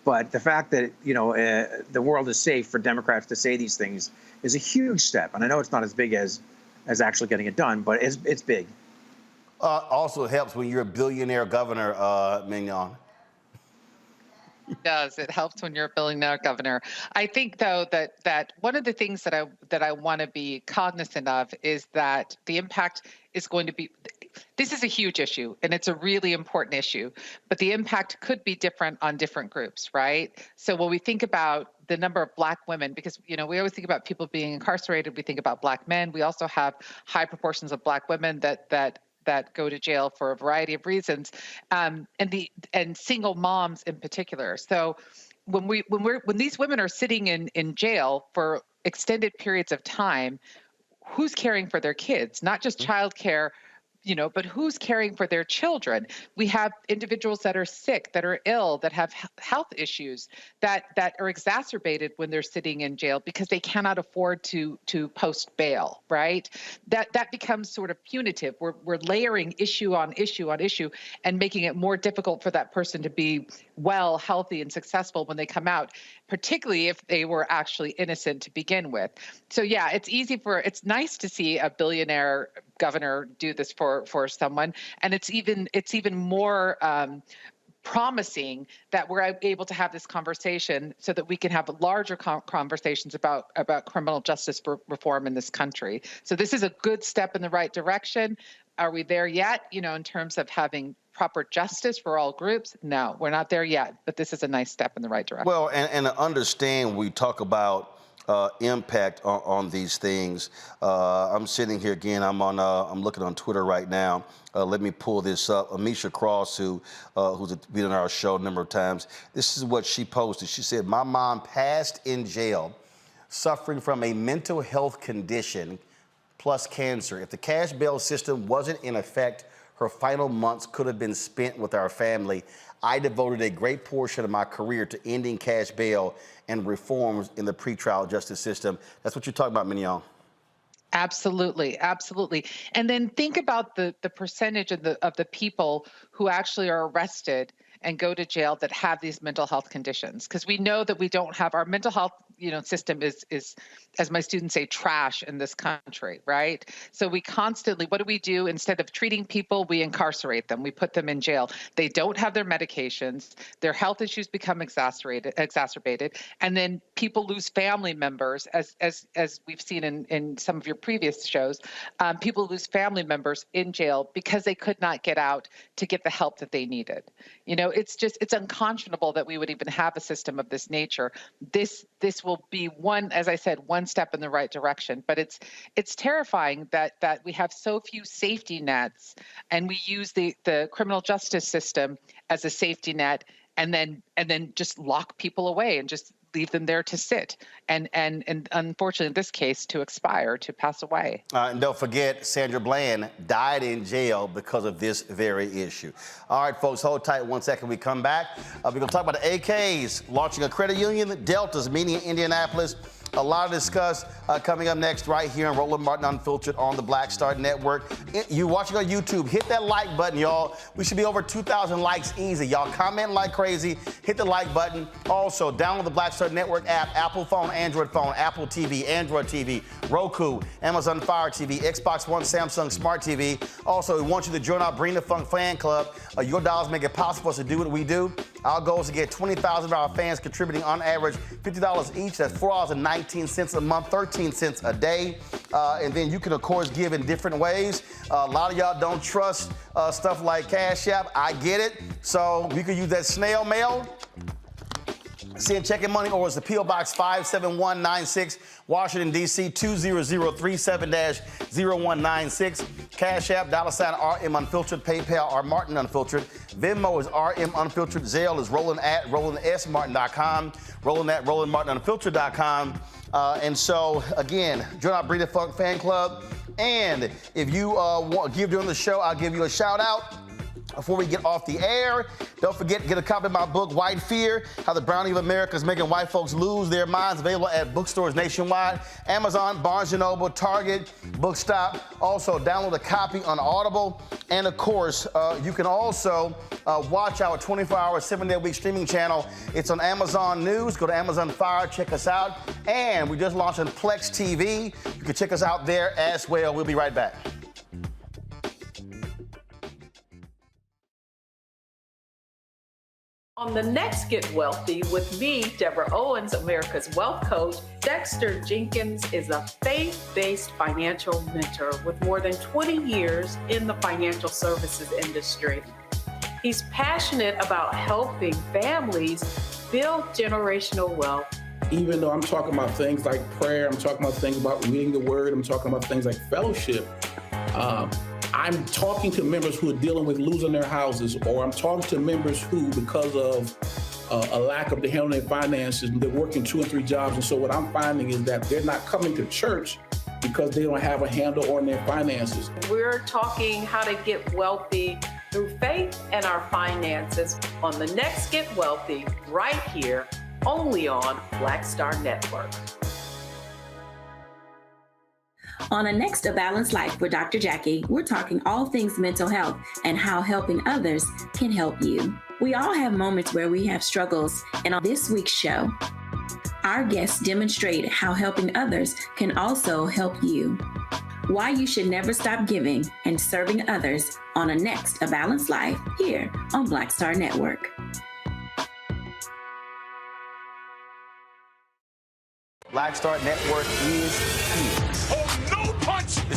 But the fact that, the world is safe for Democrats to say these things is a huge step. And I know it's not as big as actually getting it done, but it's big. Also, it helps when you're a billionaire governor, Mignon. It does. It helps when you're a billionaire governor. I think, though, that one of the things that I want to be cognizant of is that the impact is going to be. This is a huge issue, and it's a really important issue, but the impact could be different on different groups, right? So when we think about the number of Black women, because, we always think about people being incarcerated, we think about Black men. We also have high proportions of Black women that go to jail for a variety of reasons, and single moms in particular. So when these women are sitting in jail for extended periods of time, who's caring for their kids? Not just childcare, but who's caring for their children? We have individuals that are sick, that are ill, that have health issues that are exacerbated when they're sitting in jail because they cannot afford to post bail, right? That becomes sort of punitive. We're layering issue on issue on issue and making it more difficult for that person to be well, healthy, and successful when they come out, particularly if they were actually innocent to begin with. So yeah, it's nice to see a billionaire governor do this for someone, and it's even more promising that we're able to have this conversation so that we can have larger conversations about criminal justice reform in this country. So this is a good step in the right direction. Are we there yet? In terms of having proper justice for all groups? No, we're not there yet, but this is a nice step in the right direction. Well, and to understand, we talk about impact on these things. I'm sitting here again. I'm looking on Twitter right now. Let me pull this up. Amisha Cross, who's been on our show a number of times. This is what she posted. She said, "My mom passed in jail, suffering from a mental health condition plus cancer. If the cash bail system wasn't in effect, her final months could have been spent with our family. I devoted a great portion of my career to ending cash bail and reforms in the pretrial justice system. That's what you're talking about, Mignon. Absolutely, absolutely. And then think about the percentage of the people who actually are arrested and go to jail that have these mental health conditions, because we know that we don't have our mental health system is, as my students say, trash in this country, right? So we constantly, what do? Instead of treating people, we incarcerate them. We put them in jail. They don't have their medications. Their health issues become exacerbated. And then people lose family members, as we've seen in some of your previous shows. People lose family members in jail because they could not get out to get the help that they needed. It's unconscionable that we would even have a system of this nature. This will be one step in the right direction, but it's terrifying that we have so few safety nets, and we use the criminal justice system as a safety net, and then just lock people away and just leave them there to sit, and unfortunately in this case to expire, to pass away. And don't forget, Sandra Bland died in jail because of this very issue. All right, folks, hold tight 1 second. We come back. We're going to talk about the AKs launching a credit union, Delta's meeting in Indianapolis. A lot to discuss coming up next right here on Roland Martin Unfiltered on the Black Star Network. You're watching on YouTube. Hit that like button, y'all. We should be over 2,000 likes easy. Y'all comment like crazy. Hit the like button. Also, download the Black Star Network app, Apple phone, Android phone, Apple TV, Android TV, Roku, Amazon Fire TV, Xbox One, Samsung Smart TV. Also, we want you to join our Bring the Funk fan club. Your dollars make it possible for us to do what we do. Our goal is to get 20,000 of our fans contributing on average $50 each. That's $4.19 a month, 13 cents a day. And then you can, of course, give in different ways. A lot of y'all don't trust stuff like Cash App. I get it. So you can use that snail mail. Send checking money, or it's the P.O. Box 57196, Washington, D.C. 20037-0196. Cash App, $RM Unfiltered. PayPal, R Martin Unfiltered. Venmo is RM Unfiltered. Zelle is Roland at RolandSMartin.com. Roland at RolandMartinUnfiltered.com. And so, again, join our Breed the Funk fan club. And if you want to give during the show, I'll give you a shout out. Before we get off the air, don't forget, get a copy of my book, White Fear, How the Brownie of America is Making White Folks Lose Their Minds, available at bookstores nationwide, Amazon, Barnes & Noble, Target, Bookstop. Also, download a copy on Audible. And, of course, you can also watch our 24-hour, 7-day-a-week streaming channel. It's on Amazon News. Go to Amazon Fire, check us out. And we just launched on Plex TV. You can check us out there as well. We'll be right back. On the next Get Wealthy with me, Deborah Owens, America's Wealth Coach, Dexter Jenkins is a faith-based financial mentor with more than 20 years in the financial services industry. He's passionate about helping families build generational wealth. Even though I'm talking about things like prayer, I'm talking about things about reading the word, I'm talking about things like fellowship, I'm talking to members who are dealing with losing their houses, or I'm talking to members who, because of a lack of the handling their finances, they're working 2 and 3 jobs. And so what I'm finding is that they're not coming to church because they don't have a handle on their finances. We're talking how to get wealthy through faith and our finances on the next Get Wealthy, right here, only on Black Star Network. On the next A Balanced Life with Dr. Jackie, we're talking all things mental health and how helping others can help you. We all have moments where we have struggles, and on this week's show, our guests demonstrate how helping others can also help you. Why you should never stop giving and serving others on a next A Balanced Life here on Black Star Network. Black Star Network is here.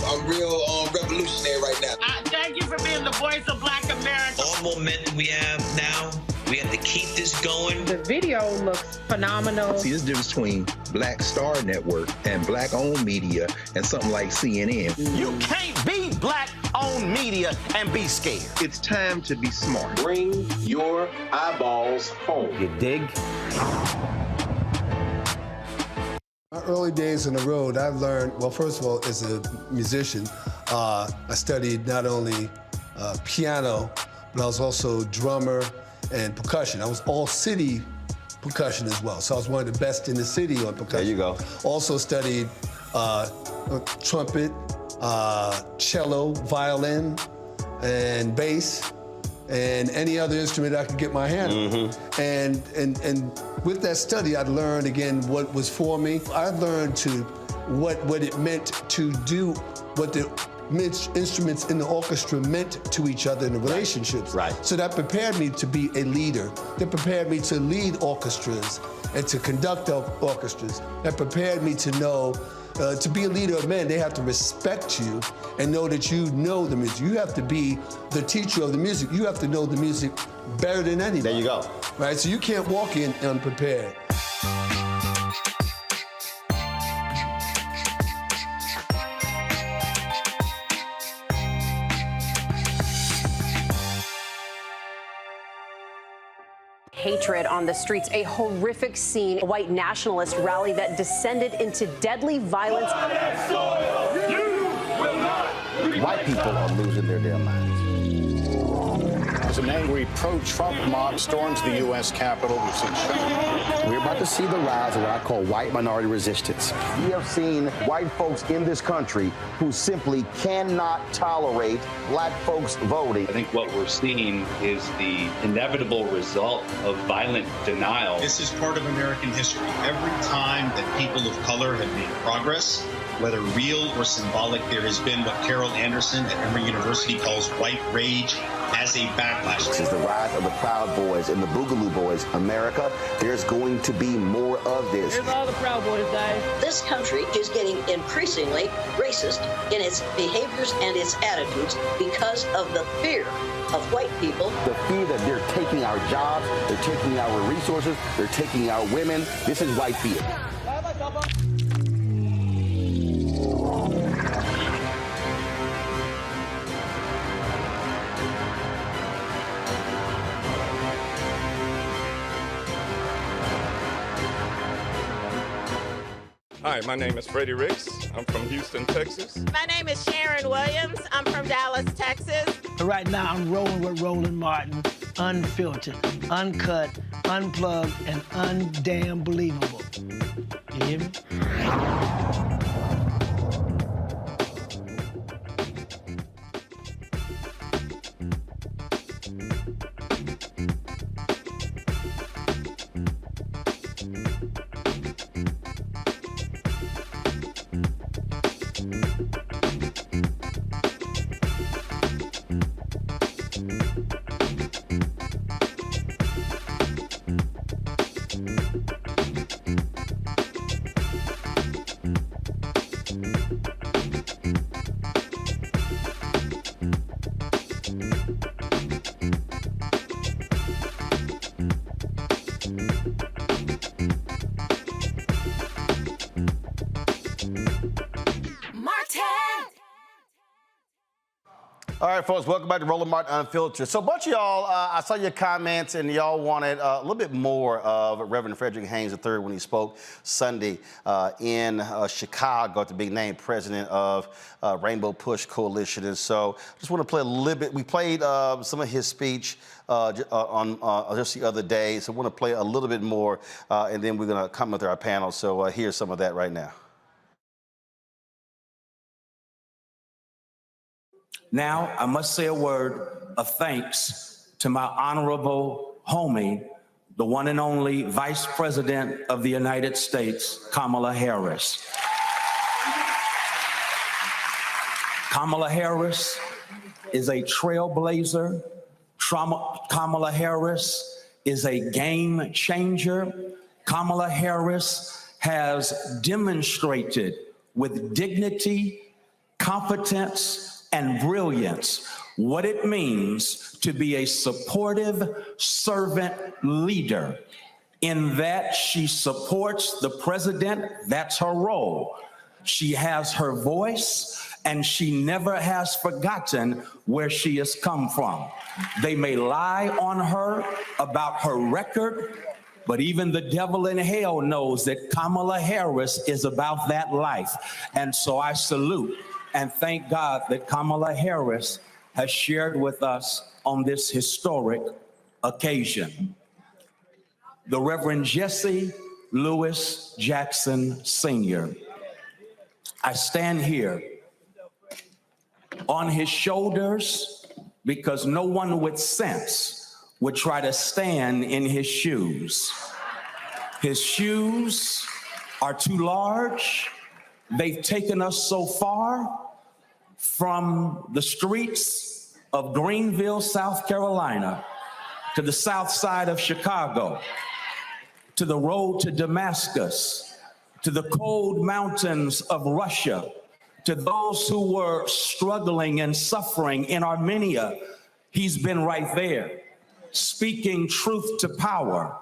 I'm real revolutionary right now. Thank you for being the voice of Black America. All momentum we have now, we have to keep this going. The video looks phenomenal. See, there's a difference between Black Star Network and Black-owned media and something like CNN. You can't be Black-owned media and be scared. It's time to be smart. Bring your eyeballs home. You dig? My early days on the road, I learned, well, first of all, as a musician, I studied not only piano, but I was also drummer and percussion. I was all city percussion as well. So I was one of the best in the city on percussion. There you go. Also studied trumpet, cello, violin, and bass, and any other instrument I could get my hand on. And with that study, I'd learned again what was for me. I learned what it meant to do what the instruments in the orchestra meant to each other in the relationships. Right. So that prepared me to be a leader. That prepared me to lead orchestras and to conduct orchestras. That prepared me to know, to be a leader of men, they have to respect you and know that you know the music. You have to be the teacher of the music. You have to know the music better than anybody. There you go. Right, so you can't walk in unprepared. Hatred on the streets, a horrific scene, a white nationalist rally that descended into deadly violence. White people are losing their damn minds. As an angry pro-Trump mob storms the U.S. Capitol, we've seen We're about to see the rise of what I call white minority resistance. We have seen white folks in this country who simply cannot tolerate black folks voting. I think what we're seeing is the inevitable result of violent denial. This is part of American history. Every time that people of color have made progress, whether real or symbolic, there has been what Carol Anderson at Emory University calls white rage as a backlash. This is the rise of the Proud Boys and the Boogaloo Boys. America, there's going to be more of this. Here's all the Proud Boys, guys. This country is getting increasingly racist in its behaviors and its attitudes because of the fear of white people. The fear that they're taking our jobs, they're taking our resources, they're taking our women. This is white fear. Hi, my name is Freddie Ricks. I'm from Houston, Texas. My name is Sharon Williams. I'm from Dallas, Texas. Right now, I'm rolling with Roland Martin, unfiltered, uncut, unplugged, and undamn believable. You hear me? All right, folks, welcome back to Roland Martin Unfiltered. So a bunch of y'all, I saw your comments, and y'all wanted a little bit more of Reverend Frederick Haynes III when he spoke Sunday in Chicago at the big name president of Rainbow Push Coalition. And so I just want to play a little bit. We played some of his speech on just the other day, so I want to play a little bit more, and then we're going to come with our panel. So here's some of that right now. Now, I must say a word of thanks to my honorable homie, the one and only Vice President of the United States, Kamala Harris. Kamala Harris is a trailblazer. Kamala Harris is a game changer. Kamala Harris has demonstrated with dignity, competence, and brilliance what it means to be a supportive servant leader, in that she supports the president. That's her role. She has her voice, and she never has forgotten where she has come from. They may lie on her about her record, But even the devil in hell knows that Kamala Harris is about that life. And so I salute and thank God that Kamala Harris has shared with us on this historic occasion. The Reverend Jesse Lewis Jackson Sr. I stand here on his shoulders because no one with sense would try to stand in his shoes. His shoes are too large. They've taken us so far from the streets of Greenville, South Carolina, to the south side of Chicago, to the road to Damascus, to the cold mountains of Russia, to those who were struggling and suffering in Armenia. He's been right there, speaking truth to power,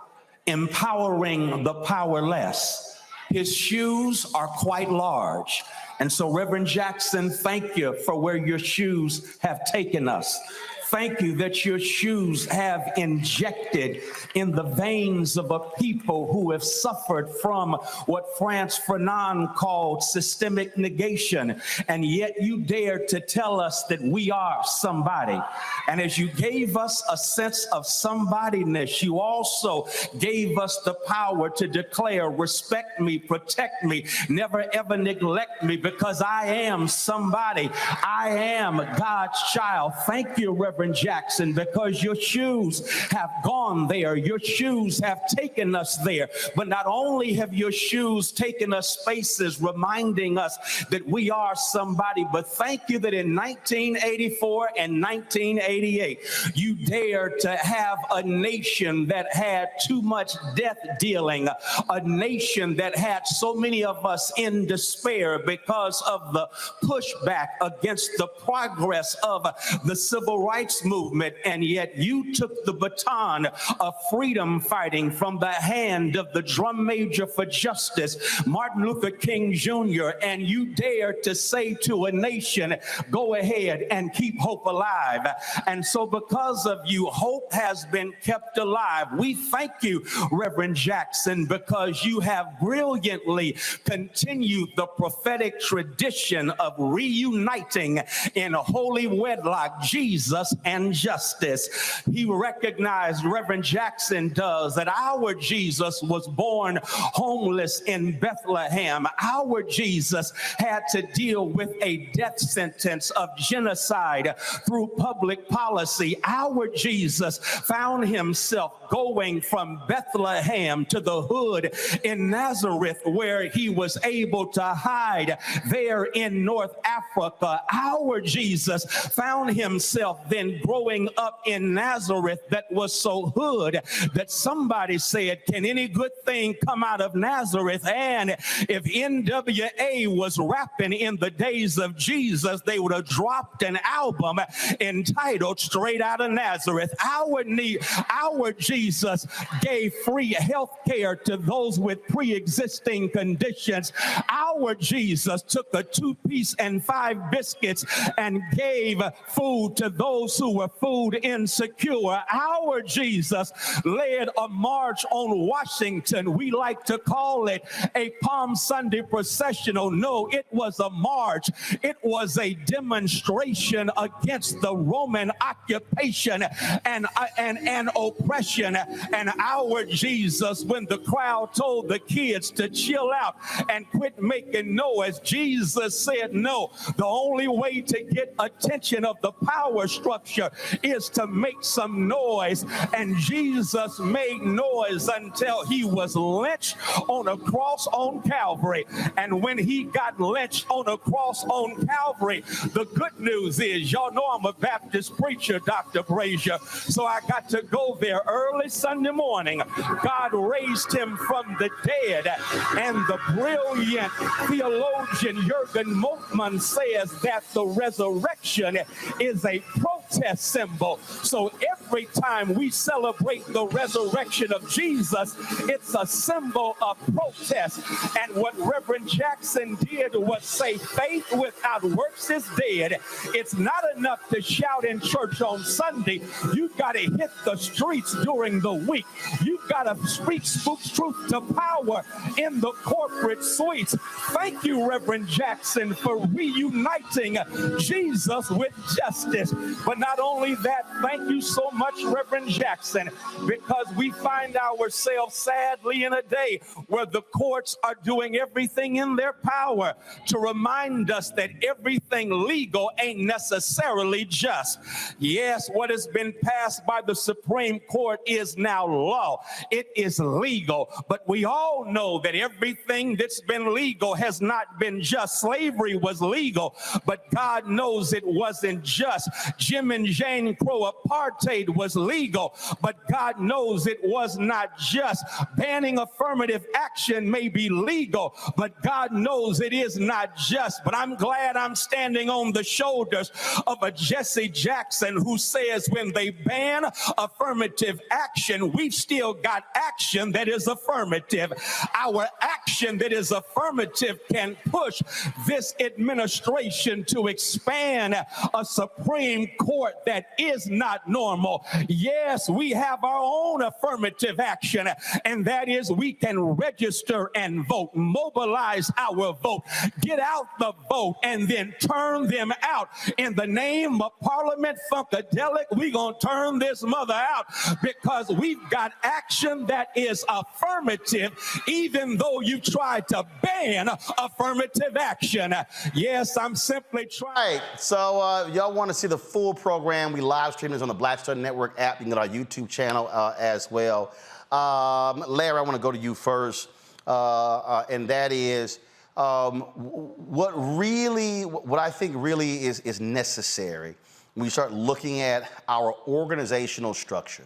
empowering the powerless. His shoes are quite large. And so, Reverend Jackson, thank you for where your shoes have taken us. Thank you that your shoes have injected in the veins of a people who have suffered from what Frantz Fanon called systemic negation. And yet you dare to tell us that we are somebody. And as you gave us a sense of somebodyness, you also gave us the power to declare, respect me, protect me, never ever neglect me, because I am somebody. I am God's child. Thank you, Reverend Jackson, because your shoes have gone there. Your shoes have taken us there. But not only have your shoes taken us spaces reminding us that we are somebody, but thank you that in 1984 and 1988, you dared to have a nation that had too much death dealing, a nation that had so many of us in despair because of the pushback against the progress of the civil rights movement. And yet you took the baton of freedom fighting from the hand of the drum major for justice, Martin Luther King Jr., and you dared to say to a nation, go ahead and keep hope alive. And so because of you, hope has been kept alive. We thank you, Reverend Jackson, because you have brilliantly continued the prophetic tradition of reuniting in holy wedlock Jesus and justice. He recognized, Reverend Jackson does, that our Jesus was born homeless in Bethlehem. Our Jesus had to deal with a death sentence of genocide through public policy. Our Jesus found himself going from Bethlehem to the hood in Nazareth, where he was able to hide there in North Africa. Our Jesus found himself then growing up in Nazareth that was so hood that somebody said, can any good thing come out of Nazareth? And if NWA was rapping in the days of Jesus, they would have dropped an album entitled Straight Out of Nazareth. Our Jesus gave free health care to those with pre-existing conditions. Our Jesus took a 2-piece and 5 biscuits and gave food to those who were food insecure. Our Jesus led a march on Washington. We like to call it a Palm Sunday processional. No, it was a march. It was a demonstration against the Roman occupation and oppression. And our Jesus, when the crowd told the kids to chill out and quit making noise, Jesus said, no, the only way to get attention of the power structure is to make some noise. And Jesus made noise until he was lynched on a cross on Calvary. And when he got lynched on a cross on Calvary, the good news is, y'all know I'm a Baptist preacher, Dr. Brazier, so I got to go there early Sunday morning. God raised him from the dead, and the brilliant theologian Jürgen Moltmann says that the resurrection is a protest symbol. So every time we celebrate the resurrection of Jesus, it's a symbol of protest. And what Reverend Jackson did was say faith without works is dead. It's not enough to shout in church on Sunday. You've got to hit the streets during the week. You've got to speak truth to power in the corporate suites. Thank you, Reverend Jackson, for reuniting Jesus with justice. But not only that, thank you so much, Reverend Jackson, because we find ourselves sadly in a day where the courts are doing everything in their power to remind us that everything legal ain't necessarily just. Yes, what has been passed by the Supreme Court is now law. It is legal, but we all know that everything that's been legal has not been just. Slavery was legal, but God knows it wasn't just. Jim and Jane Crow apartheid was legal, but God knows it was not just. Banning affirmative action may be legal, but God knows it is not just. But I'm glad I'm standing on the shoulders of a Jesse Jackson who says when they ban affirmative action, we've still got action that is affirmative. Our action that is affirmative can push this administration to expand a Supreme Court that is not normal. Yes, we have our own affirmative action, and that is we can register and vote, mobilize our vote, get out the vote, and then turn them out. In the name of Parliament Funkadelic, we're going to turn this mother out because we've got action that is affirmative, even though you tried to ban affirmative action. Yes, I'm simply trying. Right. So y'all want to see the full program? We live stream this on the Black Star Network app. You can get our YouTube channel as well. Larry, I want to go to you first, and that is what I think really is necessary when you start looking at our organizational structure,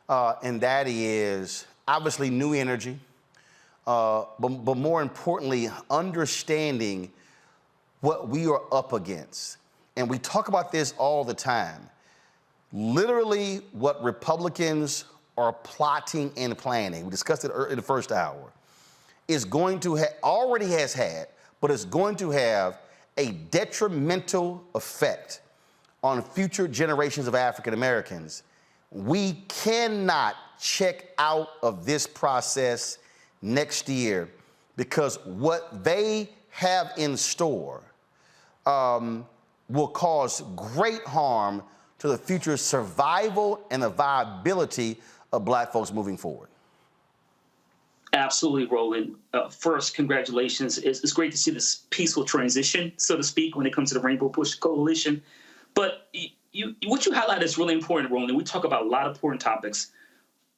and that is obviously new energy, but more importantly, understanding what we are up against. And we talk about this all the time. Literally what Republicans are plotting and planning, we discussed it in the first hour, is going to already has had, but it's going to have a detrimental effect on future generations of African Americans. We cannot check out of this process next year because what they have in store will cause great harm to the future survival and the viability of Black folks moving forward. Absolutely, Roland. First, congratulations. It's great to see this peaceful transition, so to speak, when it comes to the Rainbow Push Coalition. But what you highlight is really important, Roland. We talk about a lot of important topics,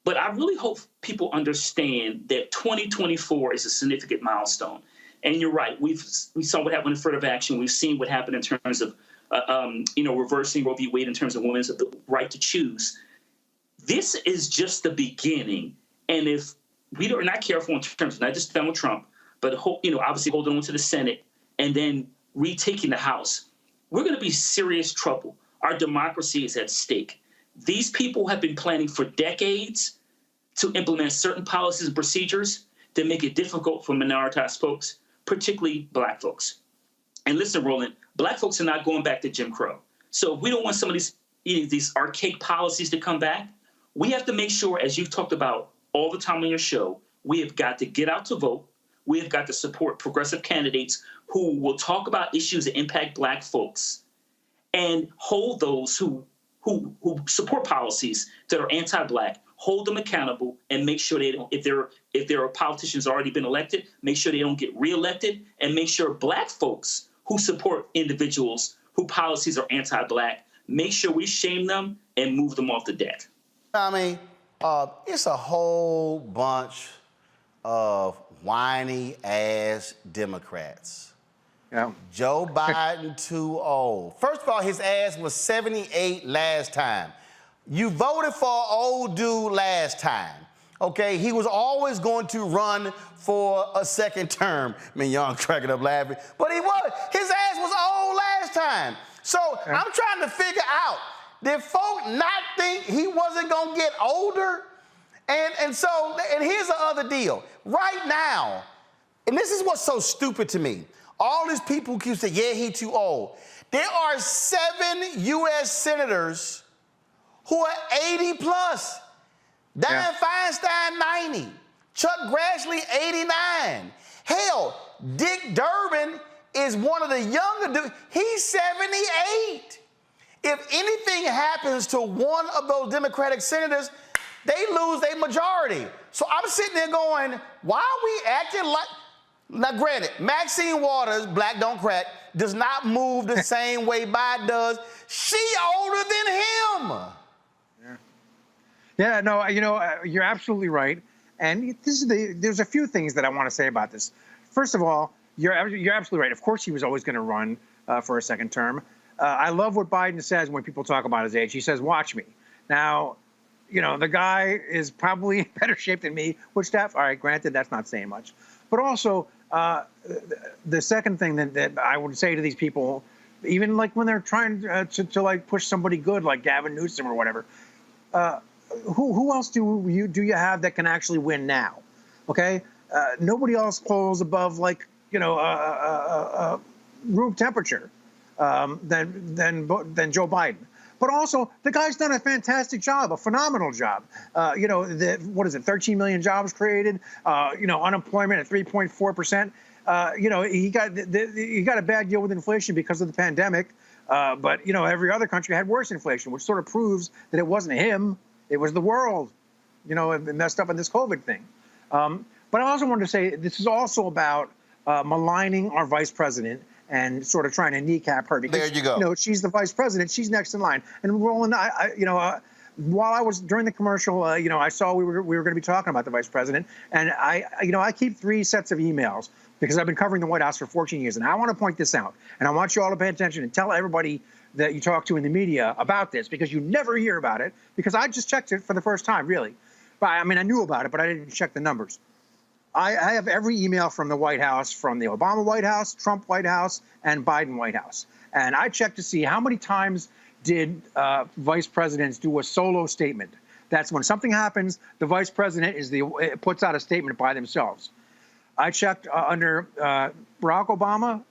but I really hope people understand that 2024 is a significant milestone. And you're right. We saw what happened in affirmative action. We've seen what happened in terms of, reversing Roe v. Wade in terms of women's right to choose. This is just the beginning. And if we are not careful in terms of not just Donald Trump, but obviously holding on to the Senate and then retaking the House, we're going to be in serious trouble. Our democracy is at stake. These people have been planning for decades to implement certain policies and procedures that make it difficult for minoritized folks, particularly Black folks. And listen, Roland, Black folks are not going back to Jim Crow. So if we don't want some of these archaic policies to come back, we have to make sure, as you've talked about all the time on your show, we have got to get out to vote. We have got to support progressive candidates who will talk about issues that impact Black folks and hold those who support policies that are anti-Black, hold them accountable, and make sure they don't, if there are politicians already been elected, make sure they don't get reelected, and make sure Black folks who support individuals whose policies are anti-Black, make sure we shame them and move them off the deck. Tommy, it's a whole bunch of whiny-ass Democrats. Yeah. Joe Biden too old. First of all, his ass was 78 last time. You voted for an old dude last time, okay? He was always going to run for a second term. I mean, y'all cracking up laughing, but he was. His ass was old last time. So I'm trying to figure out, Did folk not think he wasn't going to get older? And here's the other deal. Right now, and this is what's so stupid to me, all these people keep saying, yeah, he too old. There are 7 U.S. senators who are 80 plus. Dianne Feinstein, 90. Chuck Grassley, 89. Hell, Dick Durbin is one of the younger dudes. He's 78. If anything happens to one of those Democratic senators, they lose their majority. So I'm sitting there going, why are we acting like... Now, granted, Maxine Waters, black don't crack, does not move the same way Biden does. She older than him. Yeah, no, you're absolutely right. And there's a few things that I want to say about this. First of all, you're absolutely right. Of course he was always going to run for a second term. I love what Biden says when people talk about his age. He says, watch me. Now, the guy is probably in better shape than me, which all right, granted, that's not saying much. But also, the second thing that I would say to these people, even like when they're trying to like push somebody good like Gavin Newsom or whatever, who else do you have that can actually win now? Okay, nobody else polls above like room temperature than Joe Biden. But also, the guy's done a fantastic job, a phenomenal job. What is it, 13 million jobs created, unemployment at 3.4%. He got a bad deal with inflation because of the pandemic. But every other country had worse inflation, which sort of proves that it wasn't him, it was the world, it messed up in this COVID thing. But I also wanted to say this is also about maligning our vice president and sort of trying to kneecap her because, there you go. She's the vice president. She's next in line. And Roland, while I was during the commercial, I saw we were going to be talking about the vice president. And I keep 3 sets of emails because I've been covering the White House for 14 years. And I want to point this out. And I want you all to pay attention and tell everybody that you talk to in the media about this because you never hear about it because I just checked it for the first time, really. But I knew about it, but I didn't check the numbers. I have every email from the White House, from the Obama White House, Trump White House, and Biden White House. And I checked to see how many times did vice presidents do a solo statement. That's when something happens, the vice president puts out a statement by themselves. I checked under Barack Obama,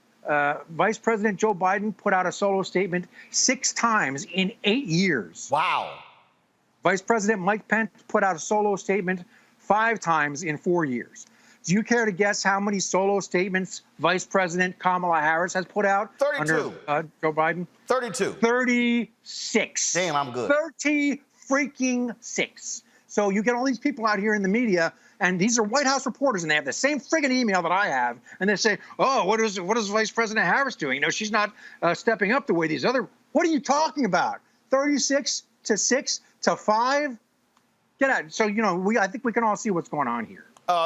Vice President Joe Biden put out a solo statement 6 times in 8 years. Wow. Vice President Mike Pence put out a solo statement 5 times in 4 years. Do you care to guess how many solo statements Vice President Kamala Harris has put out 32. Under Joe Biden? 32. 36. Damn, I'm good. 30 freaking 6. So you get all these people out here in the media, and these are White House reporters, and they have the same friggin' email that I have, and they say, oh, what is Vice President Harris doing? She's not stepping up the way these other... What are you talking about? 36 to 6 to 5? Get out. So, I think we can all see what's going on here.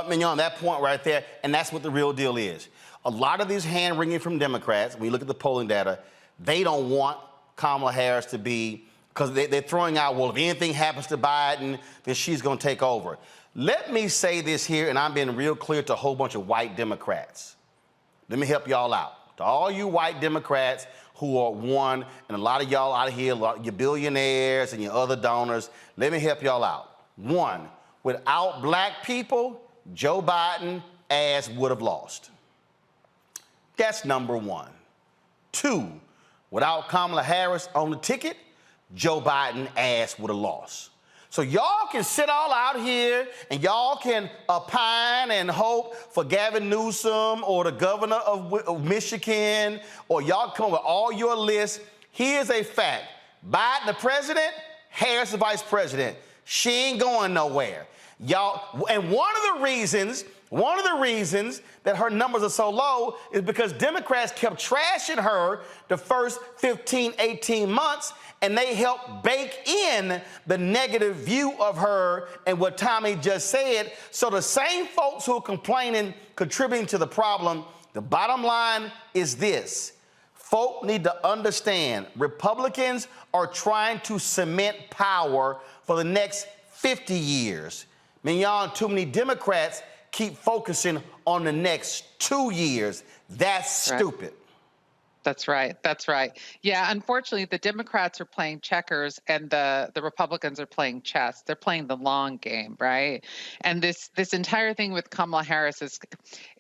Mignon, that point right there, and that's what the real deal is. A lot of these hand-wringing from Democrats, when you look at the polling data, they don't want Kamala Harris to be, because they're throwing out, well, if anything happens to Biden, then she's going to take over. Let me say this here, and I'm being real clear to a whole bunch of white Democrats. Let me help y'all out. To all you white Democrats who are one, and a lot of y'all out here, your billionaires and your other donors, let me help y'all out. 1, without black people, Joe Biden ass would have lost. That's number 1. 2, without Kamala Harris on the ticket, Joe Biden ass would have lost. So y'all can sit all out here and y'all can opine and hope for Gavin Newsom or the governor of Michigan, or y'all come with all your lists. Here's a fact. Biden the president, Harris the vice president. She ain't going nowhere. Y'all, and one of the reasons that her numbers are so low is because Democrats kept trashing her the first 15, 18 months, and they helped bake in the negative view of her and what Tommy just said. So the same folks who are complaining, contributing to the problem, the bottom line is this. Folk need to understand Republicans are trying to cement power for the next 50 years. Mignon, too many Democrats keep focusing on the next 2 years. That's stupid. That's right. That's right. Yeah, unfortunately, the Democrats are playing checkers and the Republicans are playing chess. They're playing the long game, right? And this entire thing with Kamala Harris is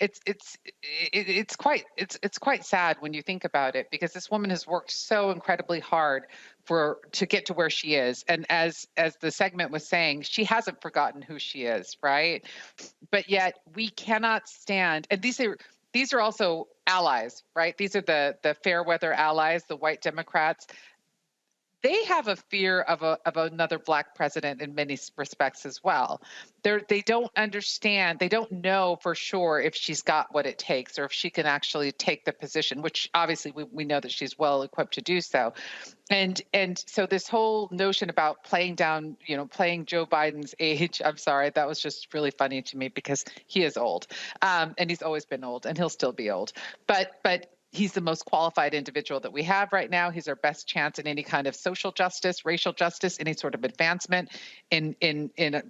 it's quite sad when you think about it, because this woman has worked so incredibly hard to get to where she is. And as the segment was saying, she hasn't forgotten who she is, right? But yet we cannot stand, and these are also allies, right? These are the fair weather allies, the white Democrats. They have a fear of another Black president in many respects as well. They don't understand. They don't know for sure if she's got what it takes or if she can actually take the position, which obviously we know that she's well equipped to do so. And so this whole notion about playing down, playing Joe Biden's age, I'm sorry, that was just really funny to me because he is old, and he's always been old, and he'll still be old. But he's the most qualified individual that we have right now. He's our best chance in any kind of social justice, racial justice, any sort of advancement in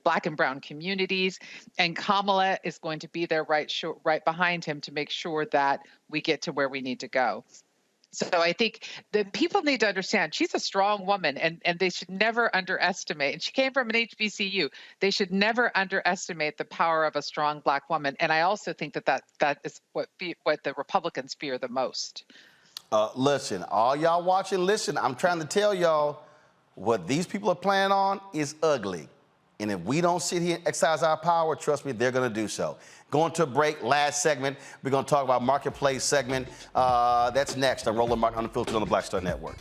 Black and brown communities. And Kamala is going to be there right behind him to make sure that we get to where we need to go. So I think the people need to understand she's a strong woman, and they should never underestimate. And she came from an HBCU. They should never underestimate the power of a strong Black woman. And I also think that is what the Republicans fear the most. Listen, all y'all watching, listen, I'm trying to tell y'all what these people are planning on is ugly. And if we don't sit here and exercise our power, trust me, they're going to do so. Going to a break, last segment, we're going to talk about Marketplace segment. That's next on Roland Martin Unfiltered on the Black Star Network.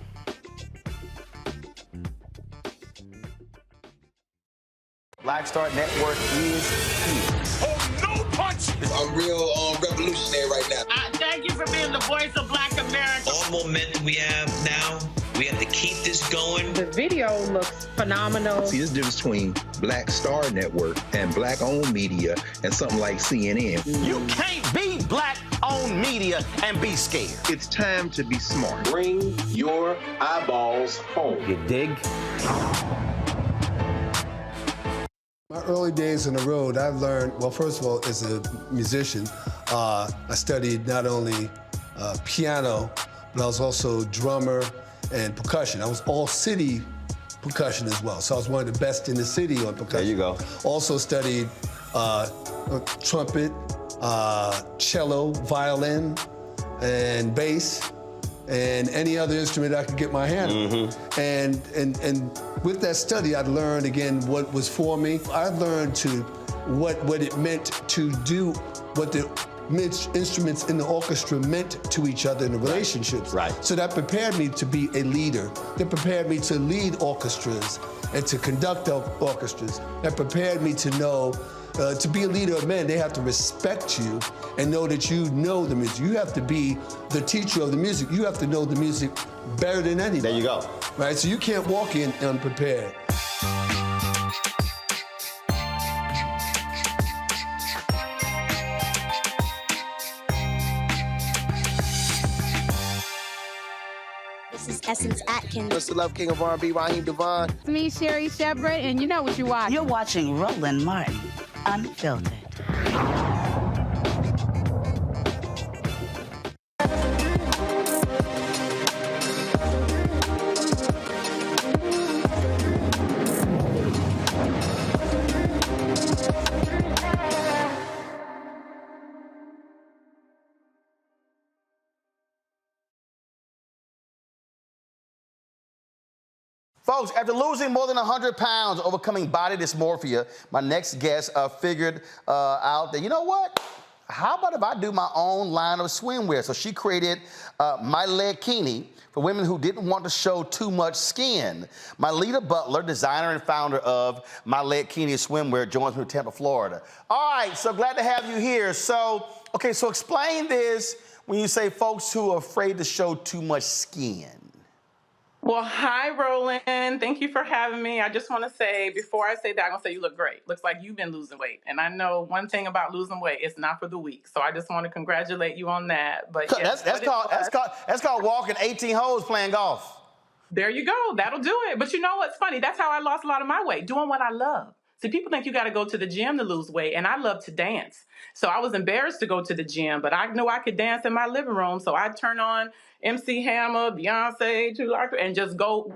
Black Star Network is here. Oh, no punch! I'm real revolutionary right now. Thank you for being the voice of Black America. All momentum we have now, we have to keep this going. The video looks phenomenal. See, there's a difference between Black Star Network and Black-owned media and something like CNN. You can't be Black-owned media and be scared. It's time to be smart. Bring your eyeballs home. You dig? My early days on the road, I've learned, well, first of all, as a musician, I studied not only piano, but I was also drummer and percussion. I was all city percussion as well. So I was one of the best in the city on percussion. There you go. Also studied trumpet, cello, violin, and bass, and any other instrument I could get my hand on. And with that study, I'd learned again what was for me. I learned what it meant to do what the instruments in the orchestra meant to each other in the relationships. Right. So that prepared me to be a leader. That prepared me to lead orchestras and to conduct orchestras. That prepared me to know, to be a leader of men, they have to respect you and know that you know the music. You have to be the teacher of the music. You have to know the music better than anybody. There you go. Right, so you can't walk in unprepared. This is Essence Atkins. What's the love king of R&B, Raheem Devon? It's me, Sherry Shepard, and you know what you watch. You're watching Roland Martin, Unfiltered. Folks, after losing more than 100 pounds, overcoming body dysmorphia, my next guest figured out that, you know what? How about if I do my own line of swimwear? So she created My Legkini for women who didn't want to show too much skin. Myleta Butler, designer and founder of My Legkini swimwear, joins me from Tampa, Florida. All right, so glad to have you here. So explain this when you say folks who are afraid to show too much skin. Well, hi, Roland. Thank you for having me. I just want to say, before I say that, I'm going to say you look great. Looks like you've been losing weight. And I know one thing about losing weight, it's not for the weak. So I just want to congratulate you on that. But yes, that's called walking 18 holes playing golf. There you go. That'll do it. But you know what's funny? That's how I lost a lot of my weight, doing what I love. See, people think you got to go to the gym to lose weight, and I love to dance. So I was embarrassed to go to the gym, but I knew I could dance in my living room. So I'd turn on MC Hammer, Beyonce, and just go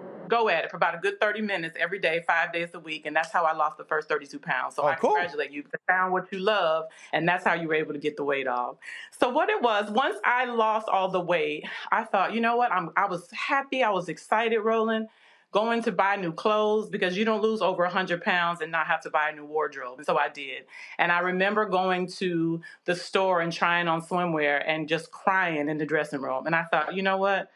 at it for about a good 30 minutes every day, 5 days a week. And that's how I lost the first 32 pounds. So I congratulate you. You found what you love, and that's how you were able to get the weight off. So what it was, once I lost all the weight, I thought, you know what? I was happy. I was excited, Roland, going to buy new clothes, because you don't lose over 100 pounds and not have to buy a new wardrobe. And so I did. And I remember going to the store and trying on swimwear and just crying in the dressing room. And I thought, you know what?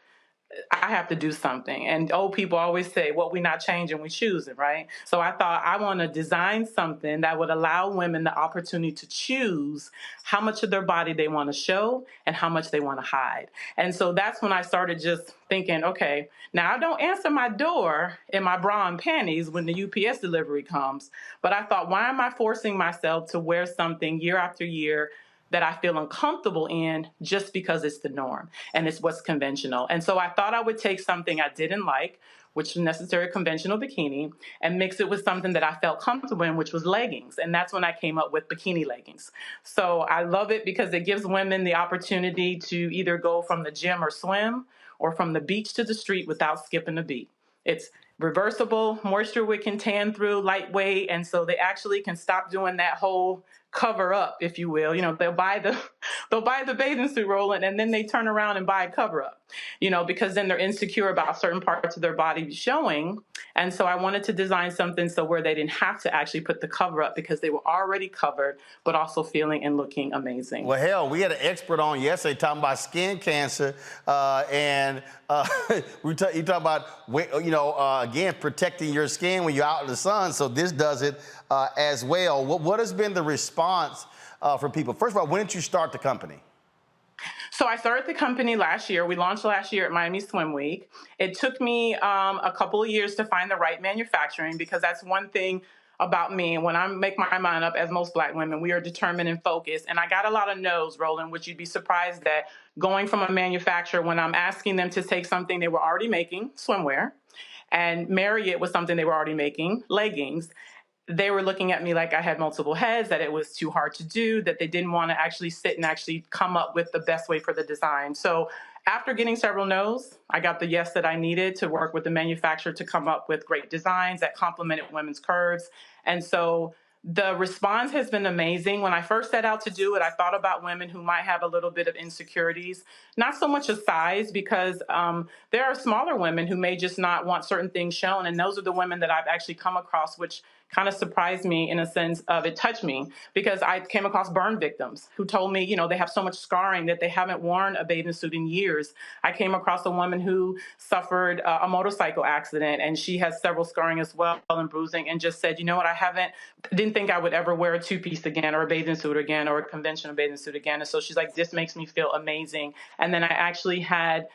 I have to do something. And old people always say, what we not changing, we choosing, right? So I thought, I want to design something that would allow women the opportunity to choose how much of their body they want to show and how much they want to hide. And so that's when I started just thinking, okay, now I don't answer my door in my bra and panties when the UPS delivery comes. But I thought, why am I forcing myself to wear something year after year that I feel uncomfortable in just because it's the norm and it's what's conventional? And so I thought I would take something I didn't like, which was necessary conventional bikini, and mix it with something that I felt comfortable in, which was leggings. And that's when I came up with bikini leggings. So I love it because it gives women the opportunity to either go from the gym or swim, or from the beach to the street without skipping a beat. It's reversible, moisture wicking, tan through, lightweight, and so they actually can stop doing that whole cover up, if you will. You know, they'll buy the bathing suit, Roland, and then they turn around and buy a cover up, you know, because then they're insecure about certain parts of their body showing. And so I wanted to design something so where they didn't have to actually put the cover up because they were already covered, but also feeling and looking amazing. Well, hell, we had an expert on yesterday talking about skin cancer, and you talk about, you know, again, protecting your skin when you're out in the sun. So this does it as well. What has been the response from people? First of all, when did you start the company? So I started the company last year. We launched last year at Miami Swim Week. It took me a couple of years to find the right manufacturing, because that's one thing about me. When I make my mind up, as most Black women, we are determined and focused. And I got a lot of no's, Roland, which you'd be surprised at, going from a manufacturer when I'm asking them to take something they were already making, swimwear, and marry it with something they were already making, leggings. They were looking at me like I had multiple heads, that it was too hard to do, that they didn't want to actually sit and actually come up with the best way for the design. So after getting several no's, I got the yes that I needed to work with the manufacturer to come up with great designs that complemented women's curves. And so the response has been amazing. When I first set out to do it, I thought about women who might have a little bit of insecurities, not so much a size, because there are smaller women who may just not want certain things shown. And those are the women that I've actually come across, which kind of surprised me in a sense of it touched me, because I came across burn victims who told me, you know, they have so much scarring that they haven't worn a bathing suit in years. I came across a woman who suffered a motorcycle accident, and she has several scarring as well and bruising, and just said, you know what, didn't think I would ever wear a two-piece again, or a bathing suit again, or a conventional bathing suit again. And so she's like, this makes me feel amazing. And then I actually had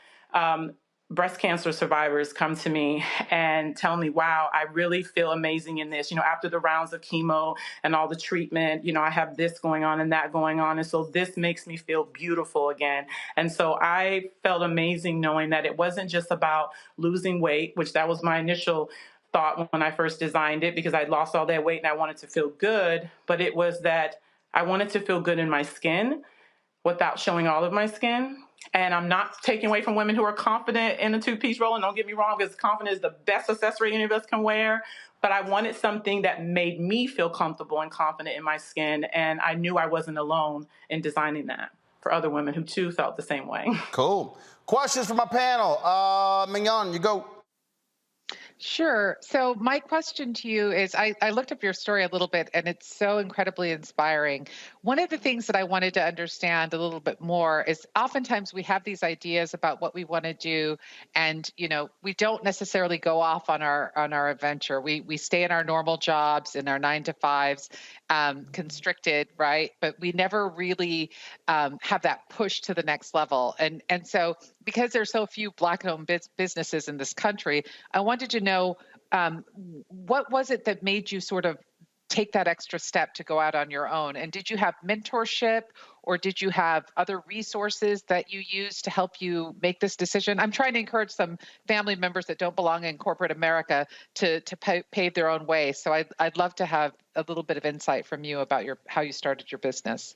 breast cancer survivors come to me and tell me, wow, I really feel amazing in this. You know, after the rounds of chemo and all the treatment, you know, I have this going on and that going on. And so this makes me feel beautiful again. And so I felt amazing knowing that it wasn't just about losing weight, which that was my initial thought when I first designed it, because I'd lost all that weight and I wanted to feel good. But it was that I wanted to feel good in my skin without showing all of my skin. And I'm not taking away from women who are confident in a two-piece roll. And don't get me wrong, because confidence is the best accessory any of us can wear. But I wanted something that made me feel comfortable and confident in my skin. And I knew I wasn't alone in designing that for other women who too felt the same way. Cool. Questions from my panel. Mignon, you go. Sure. So my question to you is, I looked up your story a little bit, and it's so incredibly inspiring. One of the things that I wanted to understand a little bit more is, oftentimes we have these ideas about what we want to do, and you know, we don't necessarily go off on our adventure. We stay in our normal jobs, in our 9-to-5s, constricted, right? But we never really have that push to the next level. And so, because there's so few Black-owned businesses in this country, I wanted to know, what was it that made you sort of take that extra step to go out on your own? And did you have mentorship, or did you have other resources that you used to help you make this decision? I'm trying to encourage some family members that don't belong in corporate America to pave their own way. So I'd love to have a little bit of insight from you about how you started your business.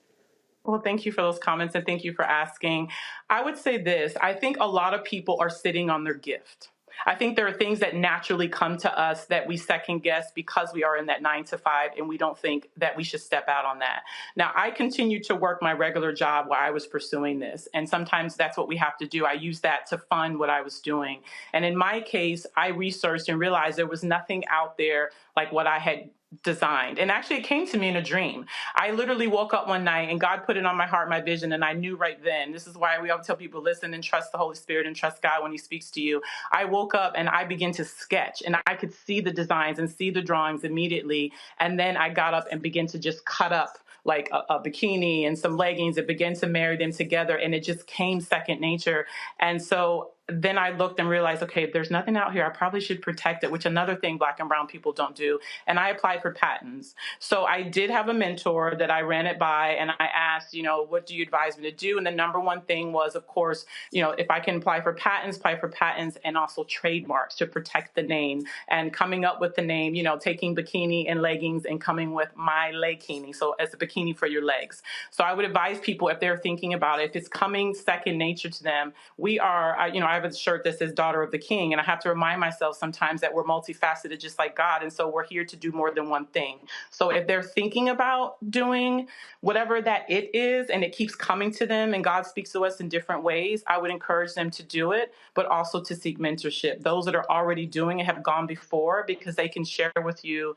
Well, thank you for those comments, and thank you for asking. I would say this. I think a lot of people are sitting on their gift. I think there are things that naturally come to us that we second guess because we are in that 9 to 5, and we don't think that we should step out on that. Now, I continued to work my regular job while I was pursuing this, and sometimes that's what we have to do. I used that to fund what I was doing. And in my case, I researched and realized there was nothing out there like what I had designed. And actually, it came to me in a dream. I literally woke up one night and God put it on my heart, my vision, and I knew right then. This is why we always tell people, listen and trust the Holy Spirit and trust God when he speaks to you. I woke up and I began to sketch, and I could see the designs and see the drawings immediately. And then I got up and began to just cut up like a bikini and some leggings and began to marry them together. And it just came second nature. And so then I looked and realized, okay, if there's nothing out here, I probably should protect it, which another thing Black and brown people don't do. And I applied for patents. So I did have a mentor that I ran it by, and I asked, what do you advise me to do? And the number one thing was, of course, if I can apply for patents and also trademarks to protect the name, and coming up with the name, taking bikini and leggings and coming with my legkini. So as a bikini for your legs. So I would advise people, if they're thinking about it, if it's coming second nature to them, we are, I have a shirt that says Daughter of the King, and I have to remind myself sometimes that we're multifaceted just like God, and so we're here to do more than one thing. So if they're thinking about doing whatever that it is, and it keeps coming to them, and God speaks to us in different ways, I would encourage them to do it, but also to seek mentorship. Those that are already doing it have gone before, because they can share with you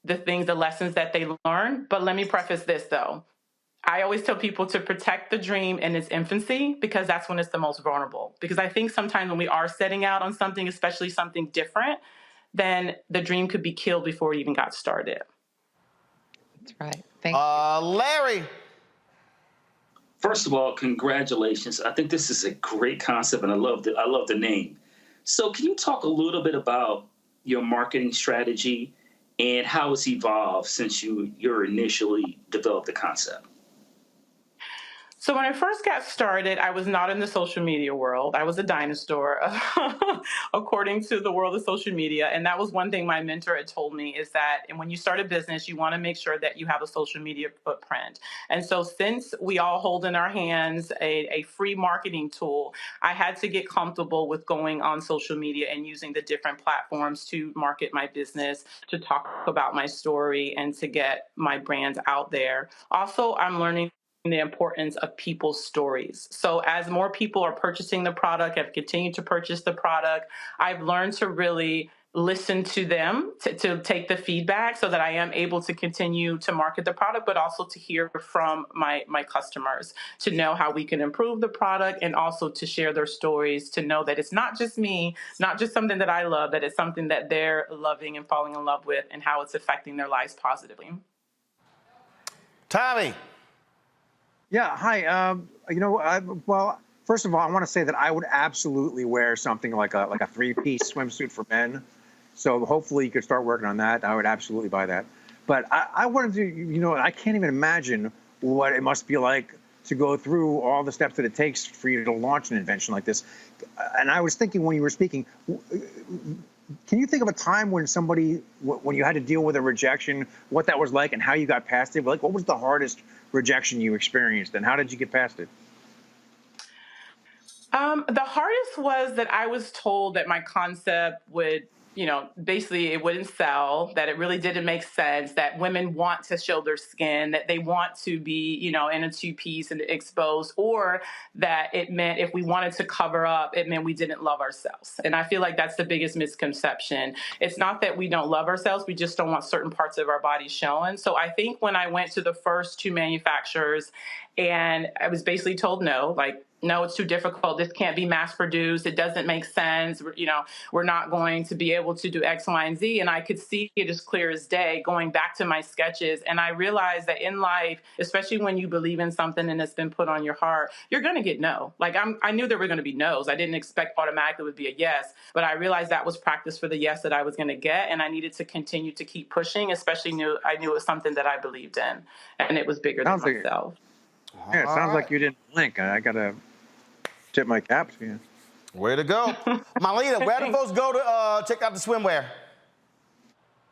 the lessons that they learn. But let me preface this, though. I always tell people to protect the dream in its infancy, because that's when it's the most vulnerable. Because I think sometimes when we are setting out on something, especially something different, then the dream could be killed before it even got started. That's right. Thank you. Larry. First of all, congratulations. I think this is a great concept, and I love the name. So can you talk a little bit about your marketing strategy and how it's evolved since you initially developed the concept? So when I first got started, I was not in the social media world. I was a dinosaur, according to the world of social media. And that was one thing my mentor had told me, is that when you start a business, you want to make sure that you have a social media footprint. And so since we all hold in our hands a free marketing tool, I had to get comfortable with going on social media and using the different platforms to market my business, to talk about my story, and to get my brand out there. Also, I'm learning the importance of people's stories. So as more people are purchasing the product, have continued to purchase the product, I've learned to really listen to them, to take the feedback, so that I am able to continue to market the product, but also to hear from my customers, to know how we can improve the product, and also to share their stories, to know that it's not just me, not just something that I love, that it's something that they're loving and falling in love with, and how it's affecting their lives positively. Tommy. Yeah, hi. Well, first of all, I want to say that I would absolutely wear something like a three-piece swimsuit for men. So hopefully you could start working on that. I would absolutely buy that. But I wanted to, I can't even imagine what it must be like to go through all the steps that it takes for you to launch an invention like this. And I was thinking when you were speaking, can you think of a time when when you had to deal with a rejection, what that was like and how you got past it? Like, what was the hardest rejection you experienced, and how did you get past it? The hardest was that I was told that my concept would, basically it wouldn't sell, that it really didn't make sense, that women want to show their skin, that they want to be, in a two-piece and exposed, or that it meant if we wanted to cover up, it meant we didn't love ourselves. And I feel like that's the biggest misconception. It's not that we don't love ourselves, we just don't want certain parts of our body shown. So I think when I went to the first two manufacturers and I was basically told no, like, no, it's too difficult. This can't be mass produced. It doesn't make sense. We're not going to be able to do X, Y, and Z. And I could see it as clear as day going back to my sketches. And I realized that in life, especially when you believe in something and it's been put on your heart, you're going to get no. Like I knew there were going to be no's. I didn't expect automatically it would be a yes, but I realized that was practice for the yes that I was going to get. And I needed to continue to keep pushing, especially I knew it was something that I believed in and it was bigger than myself. Yeah, it sounds like you didn't blink. I got to tip my cap to you. Way to go. Marlena, where do folks go to check out the swimwear?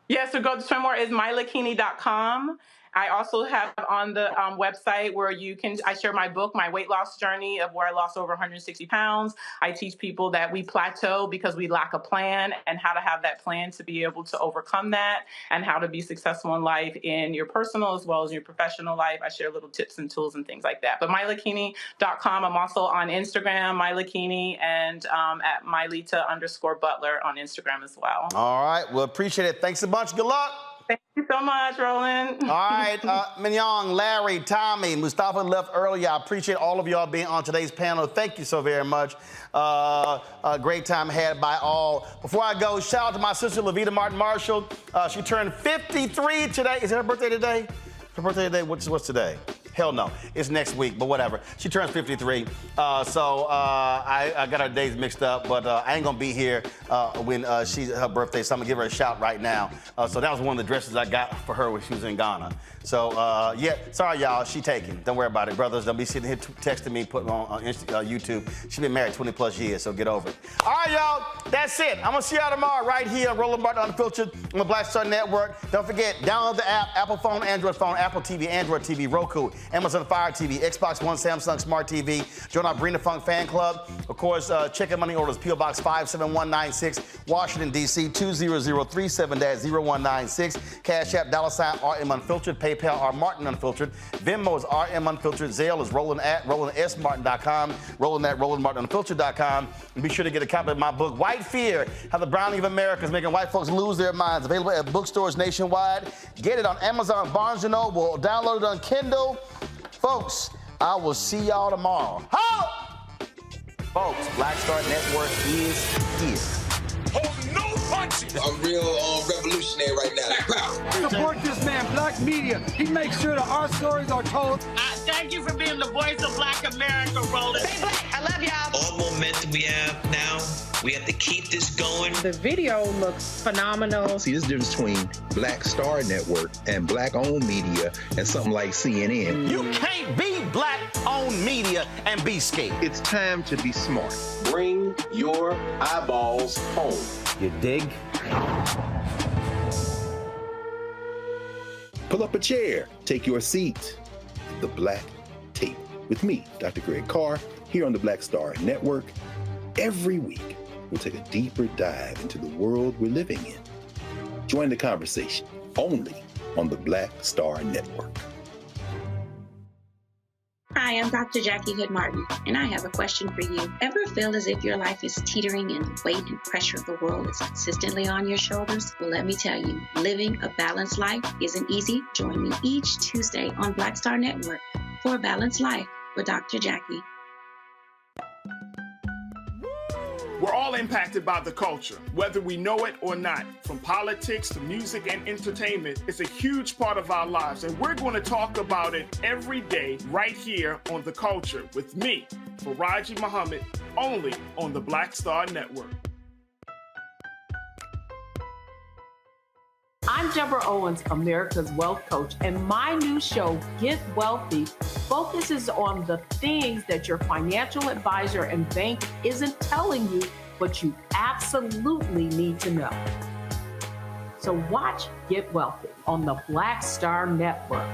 Yeah, so go to swimwear is mylakini.com. I also have on the website where I share my book, my weight loss journey of where I lost over 160 pounds. I teach people that we plateau because we lack a plan and how to have that plan to be able to overcome that and how to be successful in life in your personal as well as your professional life. I share little tips and tools and things like that. But mylakini.com. I'm also on Instagram, mylakini, and at mylita_Butler on Instagram as well. All right. Well, appreciate it. Thanks a bunch. Good luck. Thank you so much, Roland. All right, Mignon, Larry, Tommy, Mustafa left earlier. I appreciate all of y'all being on today's panel. Thank you so very much. A great time had by all. Before I go, shout out to my sister, Levita Martin Marshall. She turned 53 today. Is it her birthday today? Her birthday today? What's today? Hell no, it's next week, but whatever. She turns 53, so I got her days mixed up, but I ain't gonna be here when her birthday, so I'm gonna give her a shout right now. So that was one of the dresses I got for her when she was in Ghana. So yeah, sorry y'all, she taken. Don't worry about it, brothers. Don't be sitting here texting me, putting on YouTube. She's been married 20 plus years, so get over it. All right, y'all, that's it. I'm gonna see y'all tomorrow right here, Roland Martin Unfiltered on the Black Star Network. Don't forget, download the app, Apple phone, Android phone, Apple TV, Android TV, Roku, Amazon Fire TV, Xbox One, Samsung Smart TV. Join our Bring the Funk fan club. Of course, check in money orders, P.O. Box 57196, Washington, D.C. 20037-0196. Cash App, $RM Unfiltered. PayPal, R Martin Unfiltered. Venmo is RM Unfiltered. Zelle is Roland at RolandSMartin.com. Roland at RolandMartinUnfiltered.com. And be sure to get a copy of my book, White Fear, How the Browning of America is Making White Folks Lose Their Minds. Available at bookstores nationwide. Get it on Amazon, Barnes & Noble. Download it on Kindle. Folks, I will see y'all tomorrow. Ho! Folks, Black Star Network is here. Oh, no punches! I'm real revolutionary right now. Support this man, Black Media. He makes sure that our stories are told. Thank you for being the voice of Black America, Roland. Stay black. I love y'all. All momentum we have now, we have to keep this going. The video looks phenomenal. See, there's a difference between Black Star Network and black-owned media and something like CNN. You can't be black-owned media and be scared. It's time to be smart. Bring your eyeballs home. You dig? Pull up a chair. Take your seat. The Black Tape with me, Dr. Greg Carr, here on the Black Star Network. Every week, we'll take a deeper dive into the world we're living in. Join the conversation only on the Black Star Network. Hi, I'm Dr. Jackie Hood Martin, and I have a question for you. Ever feel as if your life is teetering and the weight and pressure of the world is consistently on your shoulders? Well, let me tell you, living a balanced life isn't easy. Join me each Tuesday on Black Star Network for A Balanced Life with Dr. Jackie. We're all impacted by the culture, whether we know it or not. From politics to music and entertainment, it's a huge part of our lives, and we're going to talk about it every day right here on The Culture with me, Faraji Muhammad, only on the Black Star Network. I'm Deborah Owens, America's Wealth Coach, and my new show, Get Wealthy, focuses on the things that your financial advisor and bank isn't telling you, but you absolutely need to know. So watch Get Wealthy on the Black Star Network.